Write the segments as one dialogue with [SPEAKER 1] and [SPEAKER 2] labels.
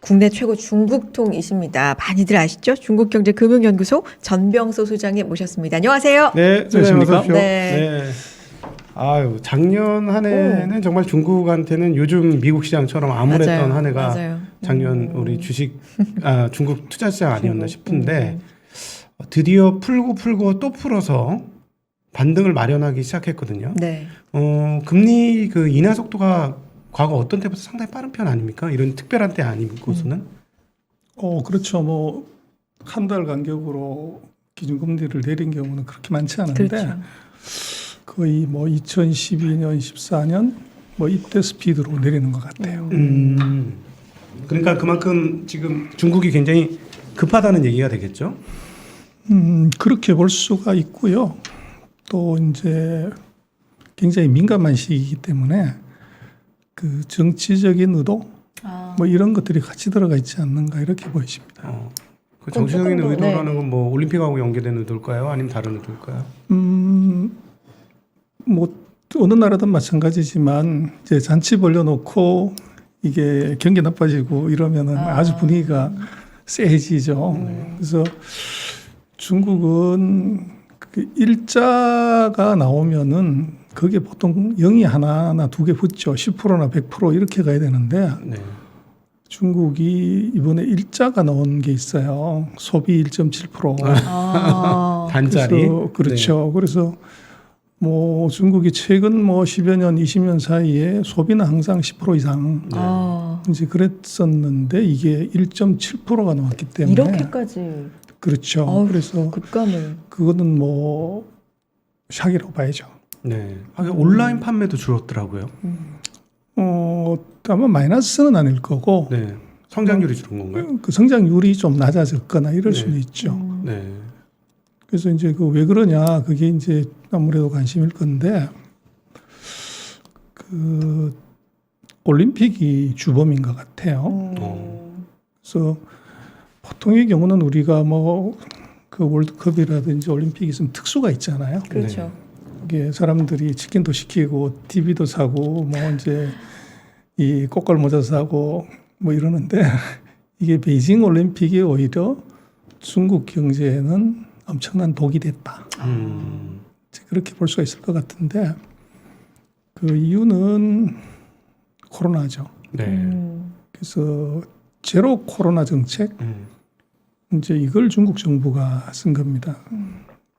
[SPEAKER 1] 국내 최고 중국통이십니다. 많이들 아시죠? 중국경제금융연구소 전병소 소장님 모셨습니다. 안녕하세요.
[SPEAKER 2] 네,
[SPEAKER 3] 안녕하십니까?
[SPEAKER 2] 어서 오십시오.
[SPEAKER 1] 네.
[SPEAKER 2] 아유, 작년 한 해는 정말 중국한테는 요즘 미국 시장처럼 암울했던 한 해가
[SPEAKER 1] 맞아요.
[SPEAKER 2] 작년 우리 주식 중국 투자 시장 아니었나 싶은데 드디어 풀고 또 풀어서 반등을 마련하기 시작했거든요.
[SPEAKER 1] 네.
[SPEAKER 2] 금리 그 인하 속도가 과거 어떤 때보다 상당히 빠른 편 아닙니까? 이런 특별한 때 아니고서는.
[SPEAKER 3] 그렇죠. 뭐 한 달 간격으로 기준금리를 내린 경우는 그렇게 많지 않은데
[SPEAKER 1] 그렇죠.
[SPEAKER 3] 거의 뭐 2012년, 14년 뭐 이때 스피드로 내리는 것 같아요.
[SPEAKER 2] 그러니까 그만큼 지금 중국이 굉장히 급하다는 얘기가 되겠죠?
[SPEAKER 3] 그렇게 볼 수가 있고요. 또 이제 굉장히 민감한 시기이기 때문에 그 정치적인 의도 뭐 이런 것들이 같이 들어가 있지 않는가 이렇게 보여집니다.
[SPEAKER 2] 그 정치적인
[SPEAKER 1] 조금 더,
[SPEAKER 2] 의도라는 건 뭐 올림픽하고 연계된 의도일까요? 아니면 다른 의도일까요?
[SPEAKER 3] 뭐 어느 나라든 마찬가지지만 이제 잔치 벌려놓고 이게 경기 나빠지고 이러면은 아주 분위기가 쎄해지죠. 그래서 중국은 그 일자가 나오면은 그게 보통 0이 하나나 두 개 붙죠. 10%나 100% 이렇게 가야 되는데
[SPEAKER 2] 네.
[SPEAKER 3] 중국이 이번에 일자가 나온 게 있어요. 소비 1.7%.
[SPEAKER 2] 단자리.
[SPEAKER 3] 그렇죠. 그래서 뭐 중국이 최근 뭐 10여 년, 20년 사이에 소비는 항상 10% 이상 이제 그랬었는데 이게 1.7%가 나왔기 때문에
[SPEAKER 1] 이렇게까지.
[SPEAKER 3] 그렇죠. 그래서
[SPEAKER 1] 급감을.
[SPEAKER 3] 그거는 뭐 샥이라고 봐야죠.
[SPEAKER 2] 네. 온라인 판매도 줄었더라고요.
[SPEAKER 3] 아마 마이너스는 아닐 거고
[SPEAKER 2] 네. 성장률이 줄은 건가요?
[SPEAKER 3] 그 성장률이 좀 낮아졌거나 이럴
[SPEAKER 2] 네.
[SPEAKER 3] 수는 있죠.
[SPEAKER 2] 네.
[SPEAKER 3] 그래서 이제 그 왜 그러냐 그게 이제 아무래도 관심일 건데 그 올림픽이 주범인 것 같아요. 그래서 보통의 경우는 우리가 뭐 그 월드컵이라든지 올림픽이 있으면 특수가 있잖아요.
[SPEAKER 1] 그렇죠.
[SPEAKER 3] 이게 사람들이 치킨도 시키고 TV도 사고 뭐 이제 이 꽃갈 모자 사고 뭐 이러는데 이게 베이징 올림픽이 오히려 중국 경제에는 엄청난 독이 됐다. 그렇게 볼 수가 있을 것 같은데 그 이유는 코로나죠.
[SPEAKER 2] 네.
[SPEAKER 3] 그래서 제로 코로나 정책 이제 이걸 중국 정부가 쓴 겁니다.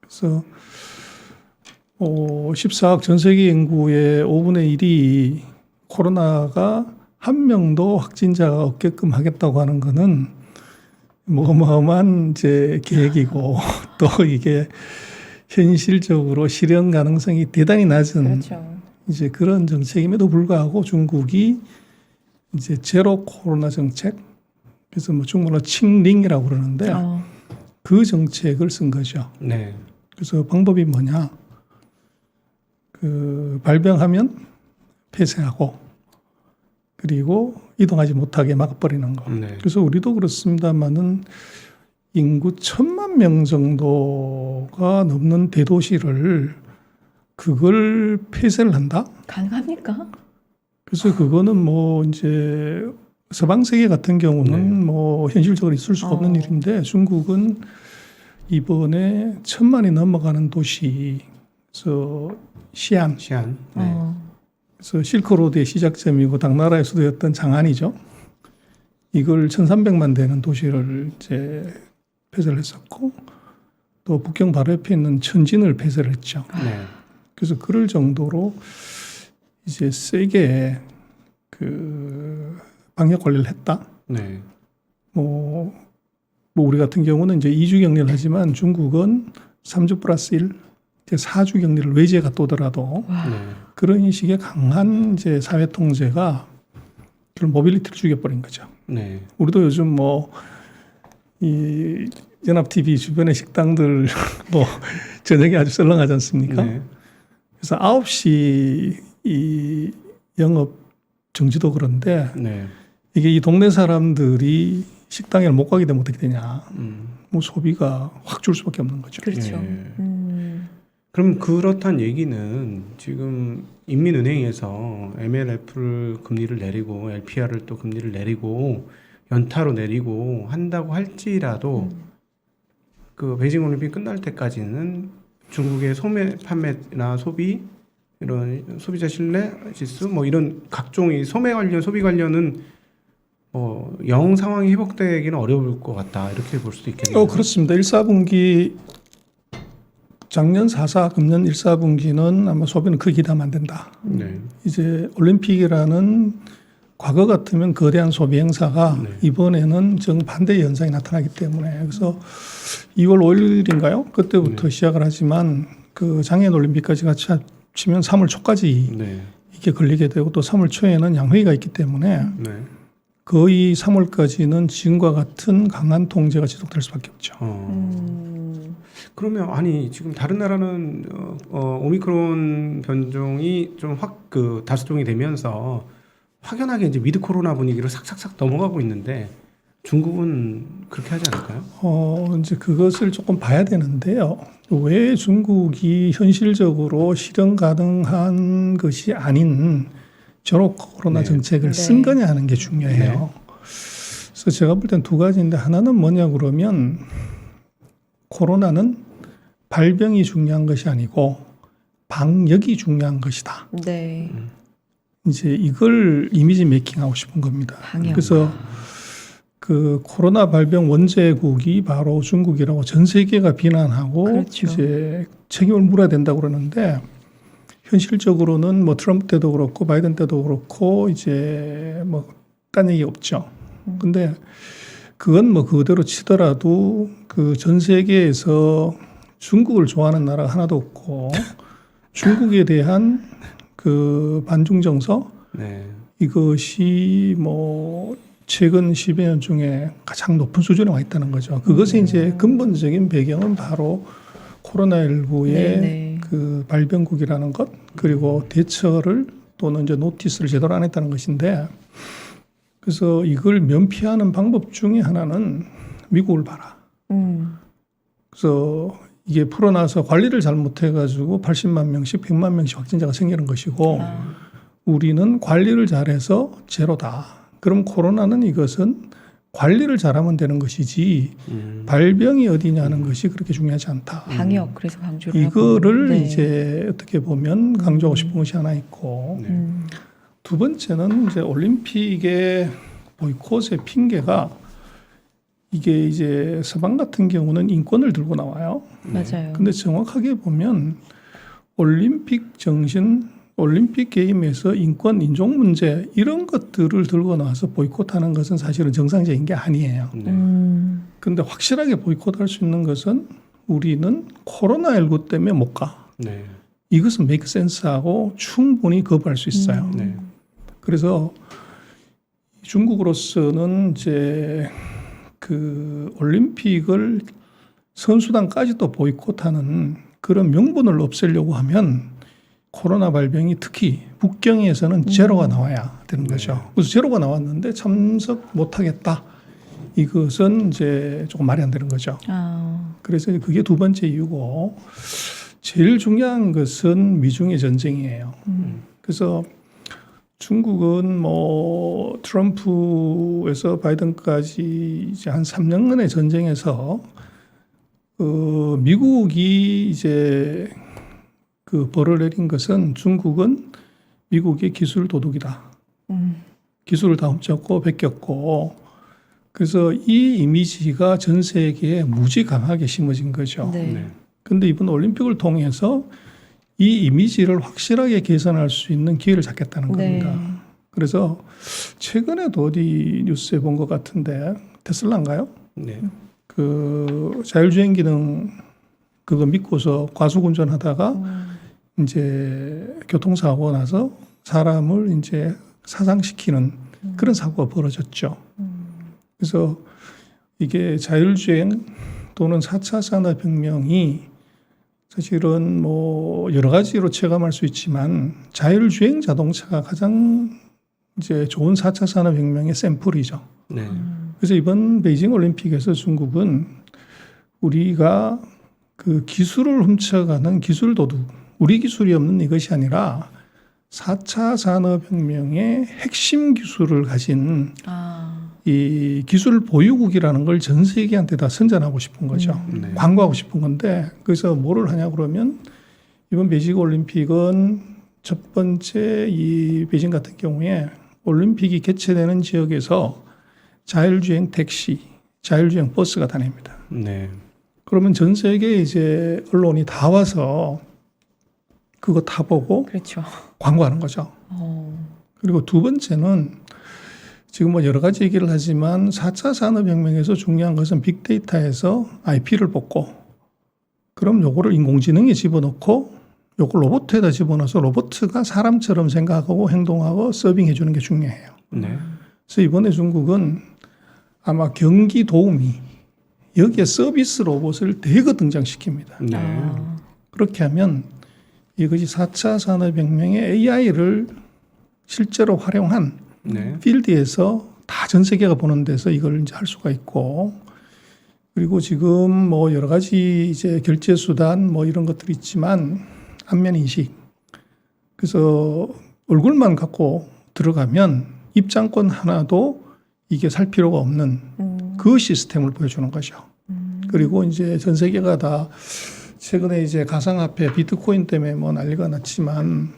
[SPEAKER 3] 그래서 14억 전 세계 인구의 5분의 1이 코로나가 한 명도 확진자가 없게끔 하겠다고 하는 거는 뭐 어마어마한 이제 계획이고 또 이게 현실적으로 실현 가능성이 대단히 낮은
[SPEAKER 1] 그렇죠.
[SPEAKER 3] 이제 그런 정책임에도 불구하고 중국이 이제 제로 코로나 정책 그래서 뭐 중국어로 칭링이라고 그러는데 그 정책을 쓴 거죠.
[SPEAKER 2] 네.
[SPEAKER 3] 그래서 방법이 뭐냐? 그 발병하면 폐쇄하고 그리고 이동하지 못하게 막아버리는 거.
[SPEAKER 2] 네.
[SPEAKER 3] 그래서 우리도 그렇습니다만은 인구 1,000만 명 정도가 넘는 대도시를 그걸 폐쇄를 한다?
[SPEAKER 1] 가능합니까?
[SPEAKER 3] 그래서 그거는 뭐 이제 서방 세계 같은 경우는 뭐 현실적으로 있을 수가 없는 일인데 중국은 이번에 1,000만이 넘어가는 도시에서 시안.
[SPEAKER 2] 네.
[SPEAKER 3] 그래서 실크로드의 시작점이고 당나라의 수도였던 장안이죠. 이걸 1,300만 되는 도시를 이제 폐쇄를 했었고 또 북경 바로 옆에 있는 천진을 폐쇄를 했죠.
[SPEAKER 2] 네.
[SPEAKER 3] 그래서 그럴 정도로 이제 세게 그 방역 관리를 했다.
[SPEAKER 2] 네.
[SPEAKER 3] 뭐 우리 같은 경우는 이제 2주 격리를 하지만 중국은 3주 플러스 1, 이제 4주 격리를 외지에 갔다 오더라도
[SPEAKER 2] 네.
[SPEAKER 3] 그런 식의 강한 이제 사회 통제가 그런 모빌리티를 죽여버린 거죠.
[SPEAKER 2] 네.
[SPEAKER 3] 우리도 요즘 뭐 이 연합 TV 주변의 식당들 뭐 저녁에 아주 썰렁하지 않습니까?
[SPEAKER 2] 네.
[SPEAKER 3] 그래서 9시 이 영업 정지도 그런데
[SPEAKER 2] 네.
[SPEAKER 3] 이게 이 동네 사람들이 식당에 못 가게 되면 어떻게 되냐? 뭐 소비가 확 줄 수밖에 없는 거죠.
[SPEAKER 1] 그렇죠.
[SPEAKER 2] 그럼 그렇단 얘기는 지금 인민은행에서 MLF를 금리를 내리고 LPR을 또 금리를 내리고 연타로 내리고 한다고 할지라도 그 베이징 올림픽 끝날 때까지는 중국의 소매 판매나 소비 이런 소비자 신뢰 지수 뭐 이런 각종의 소매 관련 소비 관련은 영 상황이 회복되기는 어려울 것 같다 이렇게 볼 수도 있겠네요.
[SPEAKER 3] 그렇습니다. 1사분기 작년 4사, 금년 1사분기는 아마 소비는 크게 기대하면 안 된다.
[SPEAKER 2] 네.
[SPEAKER 3] 이제 올림픽이라는 과거 같으면 거대한 소비 행사가
[SPEAKER 2] 네.
[SPEAKER 3] 이번에는 정반대의 현상이 나타나기 때문에 그래서 2월 5일인가요? 그때부터 시작을 하지만 그 장애인 올림픽까지 같이 합치면 3월 초까지
[SPEAKER 2] 네.
[SPEAKER 3] 이게 걸리게 되고 또 3월 초에는 양회의가 있기 때문에
[SPEAKER 2] 네.
[SPEAKER 3] 거의 3월까지는 지금과 같은 강한 통제가 지속될 수밖에 없죠.
[SPEAKER 2] 그러면 아니 지금 다른 나라는 오미크론 변종이 좀 확 다수종이 되면서 확연하게 이제 위드 코로나 분위기로 삭삭삭 넘어가고 있는데 중국은 그렇게 하지 않을까요?
[SPEAKER 3] 이제 그것을 조금 봐야 되는데요. 왜 중국이 현실적으로 실현 가능한 것이 아닌 제로 코로나
[SPEAKER 2] 네.
[SPEAKER 3] 정책을
[SPEAKER 1] 네.
[SPEAKER 3] 쓴 거냐 하는 게 중요해요. 그래서 제가 볼 땐 두 가지인데 하나는 뭐냐 그러면 코로나는 발병이 중요한 것이 아니고 방역이 중요한 것이다.
[SPEAKER 1] 네.
[SPEAKER 3] 이제 이걸 이미지 메이킹하고 싶은 겁니다.
[SPEAKER 1] 방역.
[SPEAKER 3] 그래서 그 코로나 발병 원제국이 바로 중국이라고 전 세계가 비난하고
[SPEAKER 1] 그렇죠.
[SPEAKER 3] 이제 책임을 물어야 된다고 그러는데 현실적으로는 뭐 트럼프 때도 그렇고 바이든 때도 그렇고 이제 뭐 딴 얘기 없죠. 근데 그건 뭐 그대로 치더라도 그 전 세계에서 중국을 좋아하는 나라가 하나도 없고 중국에 대한 그 반중 정서
[SPEAKER 2] 네.
[SPEAKER 3] 이것이 뭐 최근 10여 년 중에 가장 높은 수준에 와 있다는 거죠. 그것의 이제 근본적인 배경은 바로 코로나19의
[SPEAKER 1] 네네.
[SPEAKER 3] 그 발병국이라는 것 그리고 대처를 또는 이제 노티스를 제대로 안 했다는 것인데 그래서 이걸 면피하는 방법 중에 하나는 미국을 봐라. 그래서 이게 풀어나서 관리를 잘못해가지고 80만 명씩 100만 명씩 확진자가 생기는 것이고 우리는 관리를 잘해서 제로다. 그럼 코로나는 이것은 관리를 잘하면 되는 것이지 발병이 어디냐는 것이 그렇게 중요하지 않다.
[SPEAKER 1] 방역 그래서 강조를
[SPEAKER 3] 이거를
[SPEAKER 1] 하고. 네.
[SPEAKER 3] 이제 어떻게 보면 강조하고 싶은 것이 하나 있고
[SPEAKER 2] 네.
[SPEAKER 3] 두 번째는 이제 올림픽의 보이콧의 핑계가 이게 이제 서방 같은 경우는 인권을 들고 나와요.
[SPEAKER 1] 맞아요.
[SPEAKER 3] 근데 정확하게 보면 올림픽 정신, 올림픽 게임에서 인권, 인종 문제 이런 것들을 들고 나와서 보이콧하는 것은 사실은 정상적인 게 아니에요.
[SPEAKER 2] 네.
[SPEAKER 3] 근데 확실하게 보이콧할 수 있는 것은 우리는 코로나19 때문에 못 가.
[SPEAKER 2] 네.
[SPEAKER 3] 이것은 메이크 센스하고 충분히 거부할 수 있어요.
[SPEAKER 2] 네.
[SPEAKER 3] 그래서 중국으로서는 이제 그 올림픽을 선수단까지도 보이콧하는 그런 명분을 없애려고 하면 코로나 발병이 특히 북경에서는 제로가 나와야 되는 거죠. 그래서 제로가 나왔는데 참석 못하겠다. 이것은 이제 조금 말이 안 되는 거죠. 그래서 그게 두 번째 이유고 제일 중요한 것은 미중의 전쟁이에요. 그래서 중국은 뭐 트럼프에서 바이든까지 이제 한 3년간의 전쟁에서 미국이 이제 그 벌을 내린 것은 중국은 미국의 기술 도둑이다. 기술을 다 훔쳤고 베꼈고 그래서 이 이미지가 전 세계에 무지 강하게 심어진 거죠.
[SPEAKER 1] 네.
[SPEAKER 3] 그런데 이번 올림픽을 통해서 이 이미지를 확실하게 개선할 수 있는 기회를 잡겠다는
[SPEAKER 1] 네.
[SPEAKER 3] 겁니다. 그래서 최근에도 어디 뉴스에 본 것 같은데 테슬라인가요?
[SPEAKER 2] 네.
[SPEAKER 3] 그 자율주행 기능 그거 믿고서 과속 운전하다가 이제 교통사고 나서 사람을 이제 사상시키는 그런 사고가 벌어졌죠. 그래서 이게 자율주행 또는 4차 산업혁명이 사실은 뭐 여러 가지로 체감할 수 있지만 자율주행 자동차가 가장 이제 좋은 4차 산업혁명의 샘플이죠.
[SPEAKER 2] 네.
[SPEAKER 3] 그래서 이번 베이징 올림픽에서 중국은 우리가 그 기술을 훔쳐가는 기술 도둑, 우리 기술이 없는 이것이 아니라 4차 산업혁명의 핵심 기술을 가진 이 기술 보유국이라는 걸 전 세계한테 다 선전하고 싶은 거죠.
[SPEAKER 2] 네.
[SPEAKER 3] 광고하고 싶은 건데 그래서 뭐를 하냐 그러면 이번 베이징 올림픽은 첫 번째 이 베이징 같은 경우에 올림픽이 개최되는 지역에서 자율주행 택시, 자율주행 버스가 다닙니다.
[SPEAKER 2] 네.
[SPEAKER 3] 그러면 전 세계 이제 언론이 다 와서 그거 타보고
[SPEAKER 1] 그렇죠.
[SPEAKER 3] 광고하는 거죠. 그리고 두 번째는 지금 뭐 여러 가지 얘기를 하지만 4차 산업혁명에서 중요한 것은 빅데이터에서 IP를 뽑고 그럼 요거를 인공지능에 집어넣고 요걸 로봇에다 집어넣어서 로봇가 사람처럼 생각하고 행동하고 서빙해 주는 게 중요해요.
[SPEAKER 2] 네.
[SPEAKER 3] 그래서 이번에 중국은 아마 경기 도우미 여기에 서비스 로봇을 대거 등장시킵니다.
[SPEAKER 2] 네.
[SPEAKER 3] 그렇게 하면 이것이 4차 산업혁명의 AI를 실제로 활용한
[SPEAKER 2] 네.
[SPEAKER 3] 필드에서 다 전 세계가 보는 데서 이걸 이제 할 수가 있고 그리고 지금 뭐 여러 가지 이제 결제 수단 뭐 이런 것들이 있지만 안면 인식 그래서 얼굴만 갖고 들어가면 입장권 하나도 이게 살 필요가 없는 그 시스템을 보여주는 거죠. 그리고 이제 전 세계가 다 최근에 이제 가상화폐 비트코인 때문에 뭐 난리가 났지만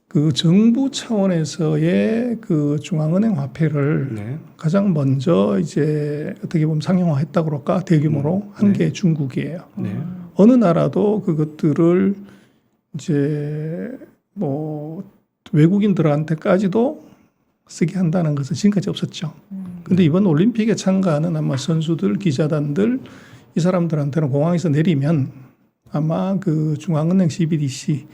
[SPEAKER 3] 그 정부 차원에서의 그 중앙은행 화폐를
[SPEAKER 2] 네.
[SPEAKER 3] 가장 먼저 이제 어떻게 보면 상용화했다 그럴까 대규모로 한 게 중국이에요.
[SPEAKER 2] 네.
[SPEAKER 3] 어느 나라도 그것들을 이제 뭐 외국인들한테까지도 쓰게 한다는 것은 지금까지 없었죠. 근데 이번 올림픽에 참가하는 아마 선수들, 기자단들 이 사람들한테는 공항에서 내리면 아마 그 중앙은행 CBDC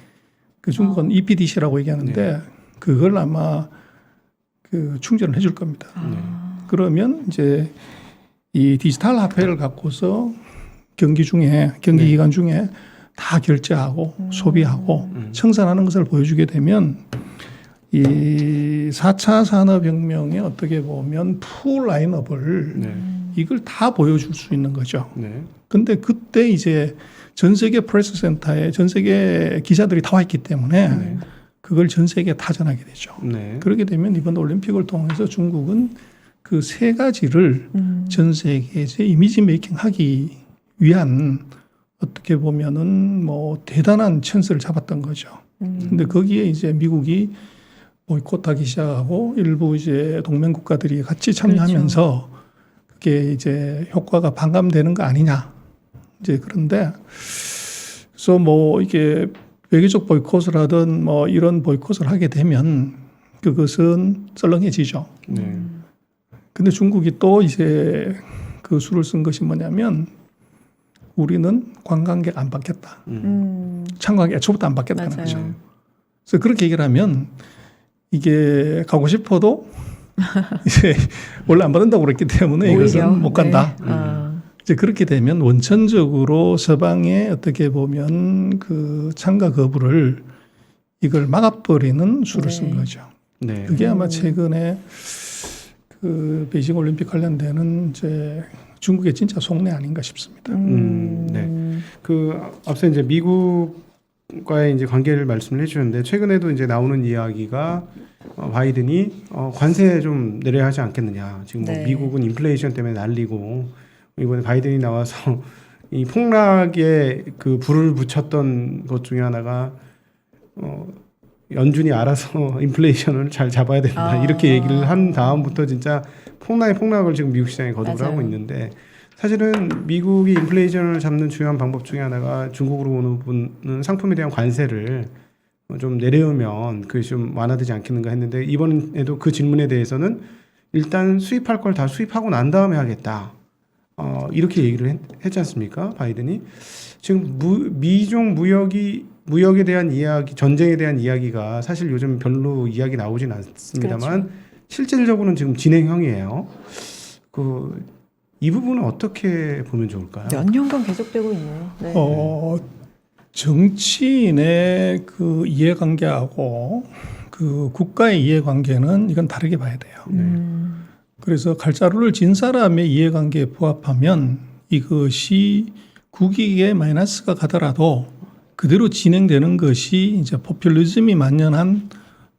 [SPEAKER 3] 그 중국은 EPDC라고 얘기하는데 그걸 아마 그 충전을 해줄 겁니다. 그러면 이제 이 디지털 화폐를 갖고서 경기 기간 중에 다 결제하고 소비하고 청산하는 것을 보여주게 되면 이 4차 산업혁명의 어떻게 보면 풀 라인업을 이걸 다 보여줄 수 있는 거죠.
[SPEAKER 2] 네.
[SPEAKER 3] 근데 그때 이제 전 세계 프레스 센터에 전 세계 기자들이 다 와 있기 때문에 그걸 전 세계에 타전하게 되죠.
[SPEAKER 2] 네.
[SPEAKER 3] 그렇게 되면 이번 올림픽을 통해서 중국은 그 세 가지를 전 세계에 이미지 메이킹 하기 위한 어떻게 보면은 뭐 대단한 찬스를 잡았던 거죠. 근데 거기에 이제 미국이 보이콧하기 시작하고 일부 이제 동맹 국가들이 같이 참여하면서 그게 이제 효과가 반감되는 거 아니냐. 이제 그런데 그래서 뭐 이게 외교적 보이콧을 하든 뭐 이런 보이콧을 하게 되면 그것은 썰렁해지죠.
[SPEAKER 2] 네.
[SPEAKER 3] 근데 중국이 또 이제 그 수를 쓴 것이 뭐냐면 우리는 관광객 안 받겠다. 참관객 애초부터 안 받겠다는
[SPEAKER 1] 맞아요.
[SPEAKER 3] 거죠. 그래서 그렇게 얘기를 하면 이게 가고 싶어도 이제 원래 안 받는다고 그랬기 때문에
[SPEAKER 1] 오히려,
[SPEAKER 3] 이것은 못 간다.
[SPEAKER 1] 네.
[SPEAKER 3] 이제 그렇게 되면 원천적으로 서방의 어떻게 보면 그 참가 거부를 이걸 막아버리는 수를 쓴 거죠.
[SPEAKER 2] 네.
[SPEAKER 3] 그게 아마 최근에 그 베이징 올림픽 관련되는 이제 중국의 진짜 속내 아닌가 싶습니다.
[SPEAKER 2] 네. 그 앞서 이제 미국과의 이제 관계를 말씀을 해주셨는데 최근에도 이제 나오는 이야기가 바이든이 관세 좀 내려야 하지 않겠느냐. 지금 뭐
[SPEAKER 1] 네.
[SPEAKER 2] 미국은 인플레이션 때문에 난리고 이번에 바이든이 나와서 이 폭락에 그 불을 붙였던 것 중에 하나가 연준이 알아서 인플레이션을 잘 잡아야 된다 이렇게 얘기를 한 다음부터 진짜 폭락을 지금 미국 시장에 거듭을
[SPEAKER 1] 맞아요.
[SPEAKER 2] 하고 있는데 사실은 미국이 인플레이션을 잡는 중요한 방법 중에 하나가 중국으로 오는 상품에 대한 관세를 좀 내려오면 그게 좀 완화되지 않겠는가 했는데 이번에도 그 질문에 대해서는 일단 수입할 걸 다 수입하고 난 다음에 하겠다. 이렇게 얘기를 했지 않습니까? 바이든이 지금 미중 무역에 대한 이야기, 전쟁에 대한 이야기가 사실 요즘 별로 이야기 나오진 않습니다만
[SPEAKER 1] 그렇죠.
[SPEAKER 2] 실질적으로는 지금 진행형이에요. 이 부분은 어떻게 보면 좋을까요?
[SPEAKER 1] 몇 년간 계속되고 있네요. 네.
[SPEAKER 3] 정치인의 그 이해관계하고 그 국가의 이해관계는 이건 다르게 봐야 돼요. 그래서 칼자루를 진 사람의 이해관계에 부합하면 이것이 국익에 마이너스가 가더라도 그대로 진행되는 것이 이제 포퓰리즘이 만연한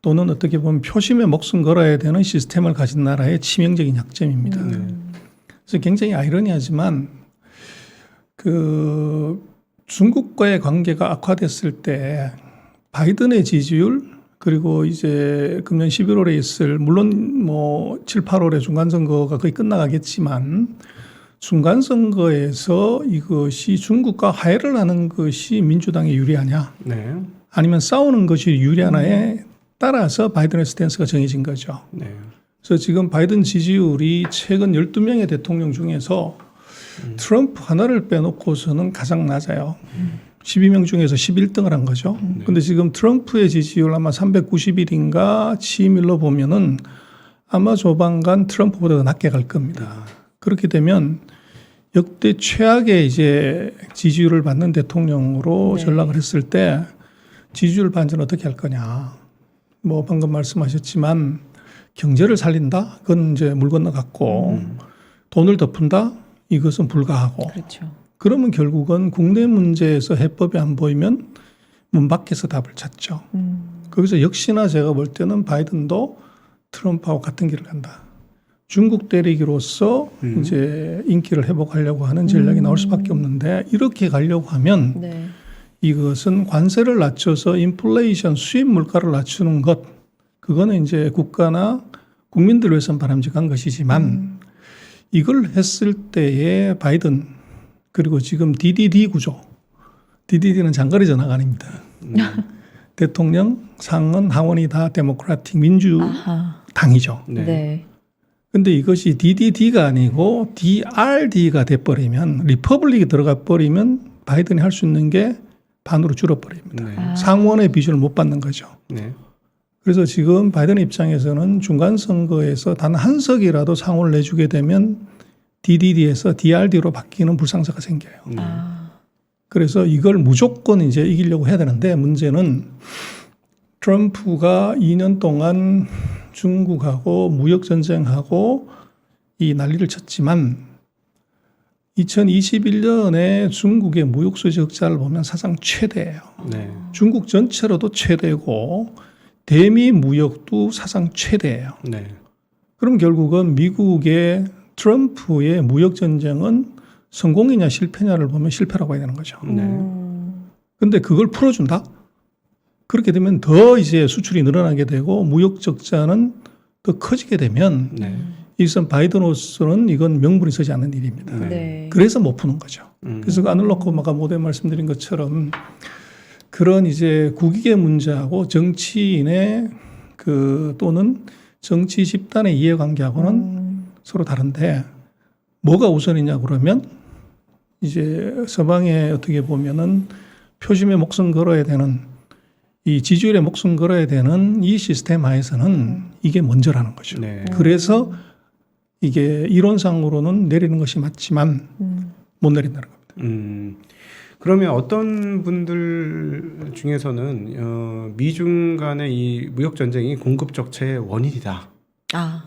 [SPEAKER 3] 또는 어떻게 보면 표심에 목숨 걸어야 되는 시스템을 가진 나라의 치명적인 약점입니다. 그래서 굉장히 아이러니하지만 그 중국과의 관계가 악화됐을 때 바이든의 지지율 그리고 이제 금년 11월에 있을 물론 뭐 7, 8월에 중간선거가 거의 끝나가겠지만 중간선거에서 이것이 중국과 화해를 하는 것이 민주당에 유리하냐
[SPEAKER 2] 네.
[SPEAKER 3] 아니면 싸우는 것이 유리하냐에 따라서 바이든의 스탠스가 정해진 거죠.
[SPEAKER 2] 네.
[SPEAKER 3] 그래서 지금 바이든 지지율이 최근 12명의 대통령 중에서 트럼프 하나를 빼놓고서는 가장 낮아요. 12명 중에서 11등을 한 거죠. 근데 지금 트럼프의 지지율 아마 391인가 취임일로 보면은 아마 조만간 트럼프보다 더 낮게 갈 겁니다. 그렇게 되면 역대 최악의 이제 지지율을 받는 대통령으로
[SPEAKER 1] 네.
[SPEAKER 3] 전락을 했을 때 지지율 반전 어떻게 할 거냐. 뭐 방금 말씀하셨지만 경제를 살린다? 그건 이제 물 건너갔고 돈을 덮은다? 이것은 불가하고.
[SPEAKER 1] 그렇죠.
[SPEAKER 3] 그러면 결국은 국내 문제에서 해법이 안 보이면 문 밖에서 답을 찾죠. 거기서 역시나 제가 볼 때는 바이든도 트럼프하고 같은 길을 간다. 중국 때리기로서 이제 인기를 회복하려고 하는 전략이 나올 수밖에 없는데 이렇게 가려고 하면
[SPEAKER 1] 네.
[SPEAKER 3] 이것은 관세를 낮춰서 인플레이션 수입 물가를 낮추는 것 그거는 이제 국가나 국민들을 위해서는 바람직한 것이지만 이걸 했을 때의 바이든 그리고 지금 DDD 구조 DDD는 장거리 전화가 아닙니다. 대통령, 상원, 하원이 다 데모크라틱 민주당이죠.
[SPEAKER 2] 네.
[SPEAKER 1] 네.
[SPEAKER 3] 근데 이것이 DDD가 아니고 DRD가 돼버리면 리퍼블릭이 들어가 버리면 바이든이 할 수 있는 게 반으로 줄어버립니다.
[SPEAKER 2] 네.
[SPEAKER 3] 상원의 비중을 못 받는 거죠.
[SPEAKER 2] 네.
[SPEAKER 3] 그래서 지금 바이든 입장에서는 중간 선거에서 단 한 석이라도 상원을 내주게 되면 DDD에서 DRD로 바뀌는 불상사가 생겨요. 그래서 이걸 무조건 이제 이기려고 해야 되는데 문제는 트럼프가 2년 동안 중국하고 무역 전쟁하고 이 난리를 쳤지만 2021년에 중국의 무역 수지 흑자를 보면 사상 최대예요.
[SPEAKER 2] 네.
[SPEAKER 3] 중국 전체로도 최대고 대미 무역도 사상 최대예요.
[SPEAKER 2] 네.
[SPEAKER 3] 그럼 결국은 미국의 트럼프의 무역 전쟁은 성공이냐 실패냐를 보면 실패라고 해야 되는 거죠.
[SPEAKER 2] 네.
[SPEAKER 3] 근데 그걸 풀어준다? 그렇게 되면 더 이제 수출이 늘어나게 되고 무역 적자는 더 커지게 되면
[SPEAKER 2] 네.
[SPEAKER 3] 이것은 바이든으로서는 이건 명분이 서지 않는 일입니다.
[SPEAKER 2] 네.
[SPEAKER 1] 네.
[SPEAKER 3] 그래서 못 푸는 거죠. 그래서 그 아까 모두에 말씀드린 것처럼 그런 이제 국익의 문제하고 정치인의 그 또는 정치 집단의 이해관계하고는 서로 다른데 뭐가 우선이냐 그러면 이제 서방에 어떻게 보면은 표심에 목숨 걸어야 되는 이 지지율에 목숨 걸어야 되는 이 시스템 하에서는 이게 먼저라는 거죠.
[SPEAKER 2] 네.
[SPEAKER 3] 그래서 이게 이론상으로는 내리는 것이 맞지만 못 내린다는 겁니다.
[SPEAKER 2] 그러면 어떤 분들 중에서는 미중 간의 이 무역 전쟁이 공급 적체의 원인이다.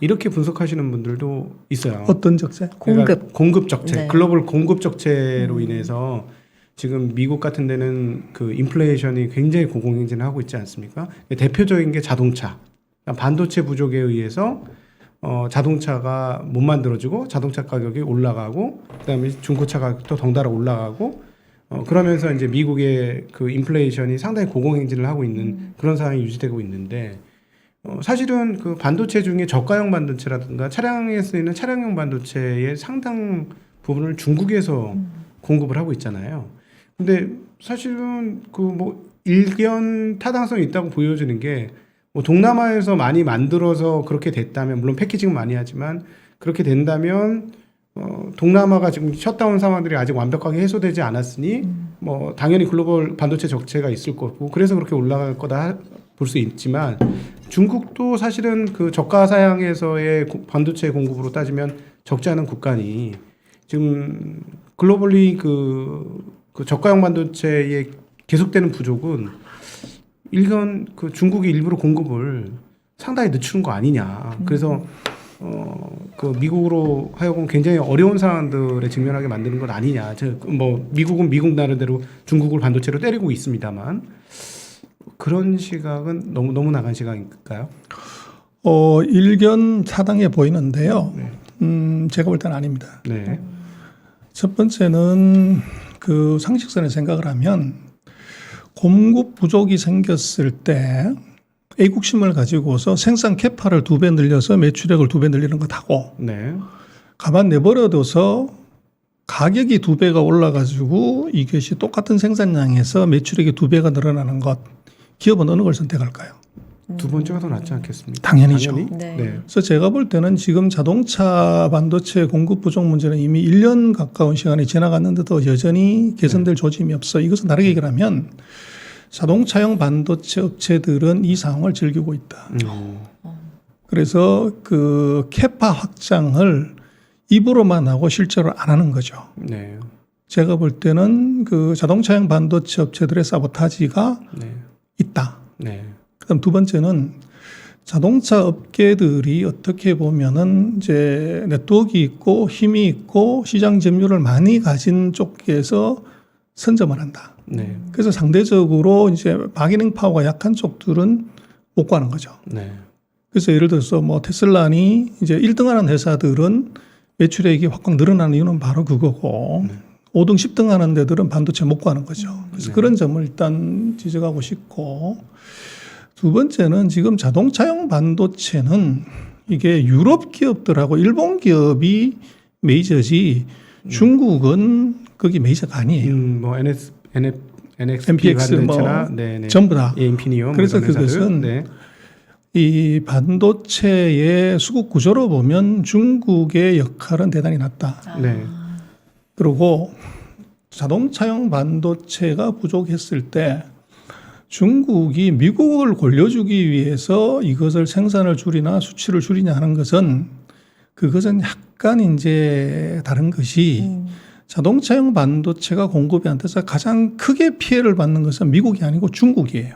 [SPEAKER 2] 이렇게 분석하시는 분들도 있어요.
[SPEAKER 3] 어떤 적세?
[SPEAKER 2] 그러니까 공급 적체,
[SPEAKER 1] 네.
[SPEAKER 2] 글로벌 공급 적체로 인해서 지금 미국 같은 데는 그 인플레이션이 굉장히 고공행진을 하고 있지 않습니까? 대표적인 게 자동차, 그러니까 반도체 부족에 의해서 자동차가 못 만들어지고 자동차 가격이 올라가고 그다음에 중고차 가격도 덩달아 올라가고 그러면서 이제 미국의 그 인플레이션이 상당히 고공행진을 하고 있는 그런 상황이 유지되고 있는데 사실은 그 반도체 중에 저가형 반도체라든가 차량에 쓰이는 차량용 반도체의 상당 부분을 중국에서 공급을 하고 있잖아요. 근데 사실은 그 뭐 일견 타당성이 있다고 보여지는 게 뭐 동남아에서 많이 만들어서 그렇게 됐다면 물론 패키징은 많이 하지만 그렇게 된다면 동남아가 지금 셧다운 상황들이 아직 완벽하게 해소되지 않았으니 뭐 당연히 글로벌 반도체 적체가 있을 거고 그래서 그렇게 올라갈 거다 볼 수 있지만 중국도 사실은 그 저가 사양에서의 반도체 공급으로 따지면 적지 않은 국가니 지금 글로벌리 그 저가형 반도체에 계속되는 부족은 일견 그 중국이 일부러 공급을 상당히 늦추는 거 아니냐. 그래서 그 미국으로 하여금 굉장히 어려운 상황들에 직면하게 만드는 것 아니냐. 뭐 미국은 미국 나름대로 중국을 반도체로 때리고 있습니다만 그런 시각은 너무 나간 시각일까요?
[SPEAKER 3] 일견 타당해 보이는데요. 제가 볼 때는 아닙니다.
[SPEAKER 2] 네.
[SPEAKER 3] 첫 번째는 그 상식선에 생각을 하면 공급 부족이 생겼을 때 애국심을 가지고서 생산 캐파를 2배 늘려서 매출액을 2배 늘리는 것하고
[SPEAKER 2] 네.
[SPEAKER 3] 가만 내버려둬서 가격이 2배가 올라가지고 이것이 똑같은 생산량에서 매출액이 2배가 늘어나는 것, 기업은 어느 걸 선택할까요?
[SPEAKER 2] 두 번째가 더 낫지 않겠습니까?
[SPEAKER 3] 당연히죠.
[SPEAKER 1] 네.
[SPEAKER 3] 그래서 제가 볼 때는 지금 자동차 반도체 공급 부족 문제는 이미 1년 가까운 시간이 지나갔는데도 여전히 개선될 조짐이 없어. 이것은 다르게 얘기하면 자동차용 반도체 업체들은 이 상황을 즐기고 있다. 그래서 그 캐파 확장을 입으로만 하고 실제로 안 하는 거죠.
[SPEAKER 2] 네.
[SPEAKER 3] 제가 볼 때는 그 자동차용 반도체 업체들의 사보타지가
[SPEAKER 2] 네.
[SPEAKER 3] 있다.
[SPEAKER 2] 네.
[SPEAKER 3] 그다음 두 번째는 자동차 업계들이 어떻게 보면은 이제 네트워크 있고 힘이 있고 시장 점유율을 많이 가진 쪽에서 선점을 한다.
[SPEAKER 2] 네.
[SPEAKER 3] 그래서 상대적으로 이제 바게닝 파워가 약한 쪽들은 못 가는 거죠.
[SPEAKER 2] 네.
[SPEAKER 3] 그래서 예를 들어서 뭐 테슬라니 이제 1등하는 회사들은 매출액이 확 늘어나는 이유는 바로 그거고 5등, 10등 하는 데들은 반도체 못 가는 거죠. 그래서 그런 점을 일단 지적하고 싶고 두 번째는 지금 자동차용 반도체는 이게 유럽 기업들하고 일본 기업이 메이저지 중국은 거기 메이저가 아니에요.
[SPEAKER 2] 뭐 NXP
[SPEAKER 3] MPX
[SPEAKER 2] 반도체나
[SPEAKER 3] 뭐
[SPEAKER 2] 네, 네.
[SPEAKER 3] 전부 다.
[SPEAKER 2] 예, 인피니온
[SPEAKER 3] 그래서
[SPEAKER 2] 뭐 이런 회사들.
[SPEAKER 3] 그것은
[SPEAKER 2] 네.
[SPEAKER 3] 이 반도체의 수급 구조로 보면 중국의 역할은 대단히 낮다.
[SPEAKER 2] 네.
[SPEAKER 3] 그리고 자동차용 반도체가 부족했을 때 중국이 미국을 골려주기 위해서 이것을 생산을 줄이나 수출을 줄이냐 하는 것은 그것은 약간 이제 다른 것이 자동차용 반도체가 공급이 안 돼서 가장 크게 피해를 받는 것은 미국이 아니고 중국이에요.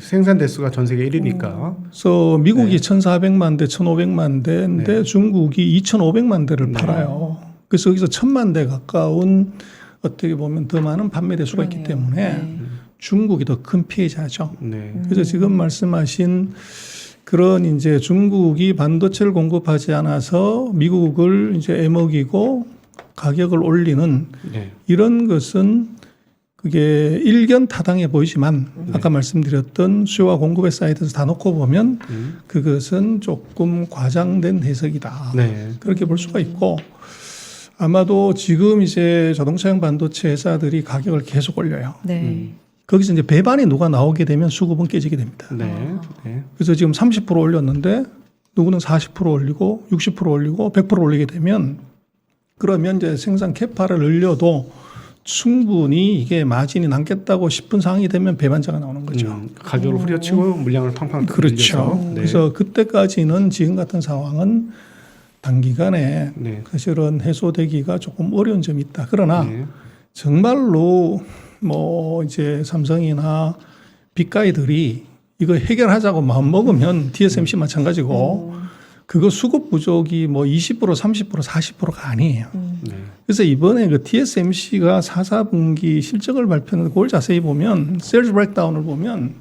[SPEAKER 2] 생산 대수가 전 세계 1위니까.
[SPEAKER 3] 그래서 미국이
[SPEAKER 2] 네.
[SPEAKER 3] 1,400만 대, 1,500만 대인데
[SPEAKER 2] 네.
[SPEAKER 3] 중국이 2,500만 대를
[SPEAKER 2] 네.
[SPEAKER 3] 팔아요. 그래서 여기서 1,000만 대 가까운 어떻게 보면 더 많은 판매 대수가 있기 때문에 중국이 더 큰 피해자죠.
[SPEAKER 2] 네.
[SPEAKER 3] 그래서 지금 말씀하신 그런 이제 중국이 반도체를 공급하지 않아서 미국을 이제 애먹이고 가격을 올리는
[SPEAKER 2] 네.
[SPEAKER 3] 이런 것은 그게 일견 타당해 보이지만 아까 말씀드렸던 수요와 공급의 사이드에서 다 놓고 보면 그것은 조금 과장된 해석이다.
[SPEAKER 2] 네.
[SPEAKER 3] 그렇게 볼 수가 있고 아마도 지금 이제 자동차용 반도체 회사들이 가격을 계속 올려요.
[SPEAKER 1] 네.
[SPEAKER 3] 거기서 이제 배반이 누가 나오게 되면 수급은 깨지게 됩니다.
[SPEAKER 2] 네. 네.
[SPEAKER 3] 그래서 지금 30% 올렸는데 누구는 40% 올리고 60% 올리고 100% 올리게 되면 그러면 이제 생산 캐파를 늘려도 충분히 이게 마진이 남겠다고 싶은 상황이 되면 배반자가 나오는 거죠.
[SPEAKER 2] 가격을 후려치고 물량을 팡팡
[SPEAKER 3] 그렇죠.
[SPEAKER 2] 늘려서. 네.
[SPEAKER 3] 그래서 그때까지는 지금 같은 상황은 단기간에
[SPEAKER 2] 네.
[SPEAKER 3] 사실은 해소되기가 조금 어려운 점이 있다. 그러나
[SPEAKER 2] 네.
[SPEAKER 3] 정말로 뭐 이제 삼성이나 빅가이들이 이거 해결하자고 마음 먹으면 TSMC 마찬가지고 그거 수급 부족이 뭐 20%, 30%, 40%가 아니에요.
[SPEAKER 2] 네.
[SPEAKER 3] 그래서 이번에 그 TSMC가 4, 4분기 실적을 발표하는데 그걸 자세히 보면 셀즈 브레이크다운을 보면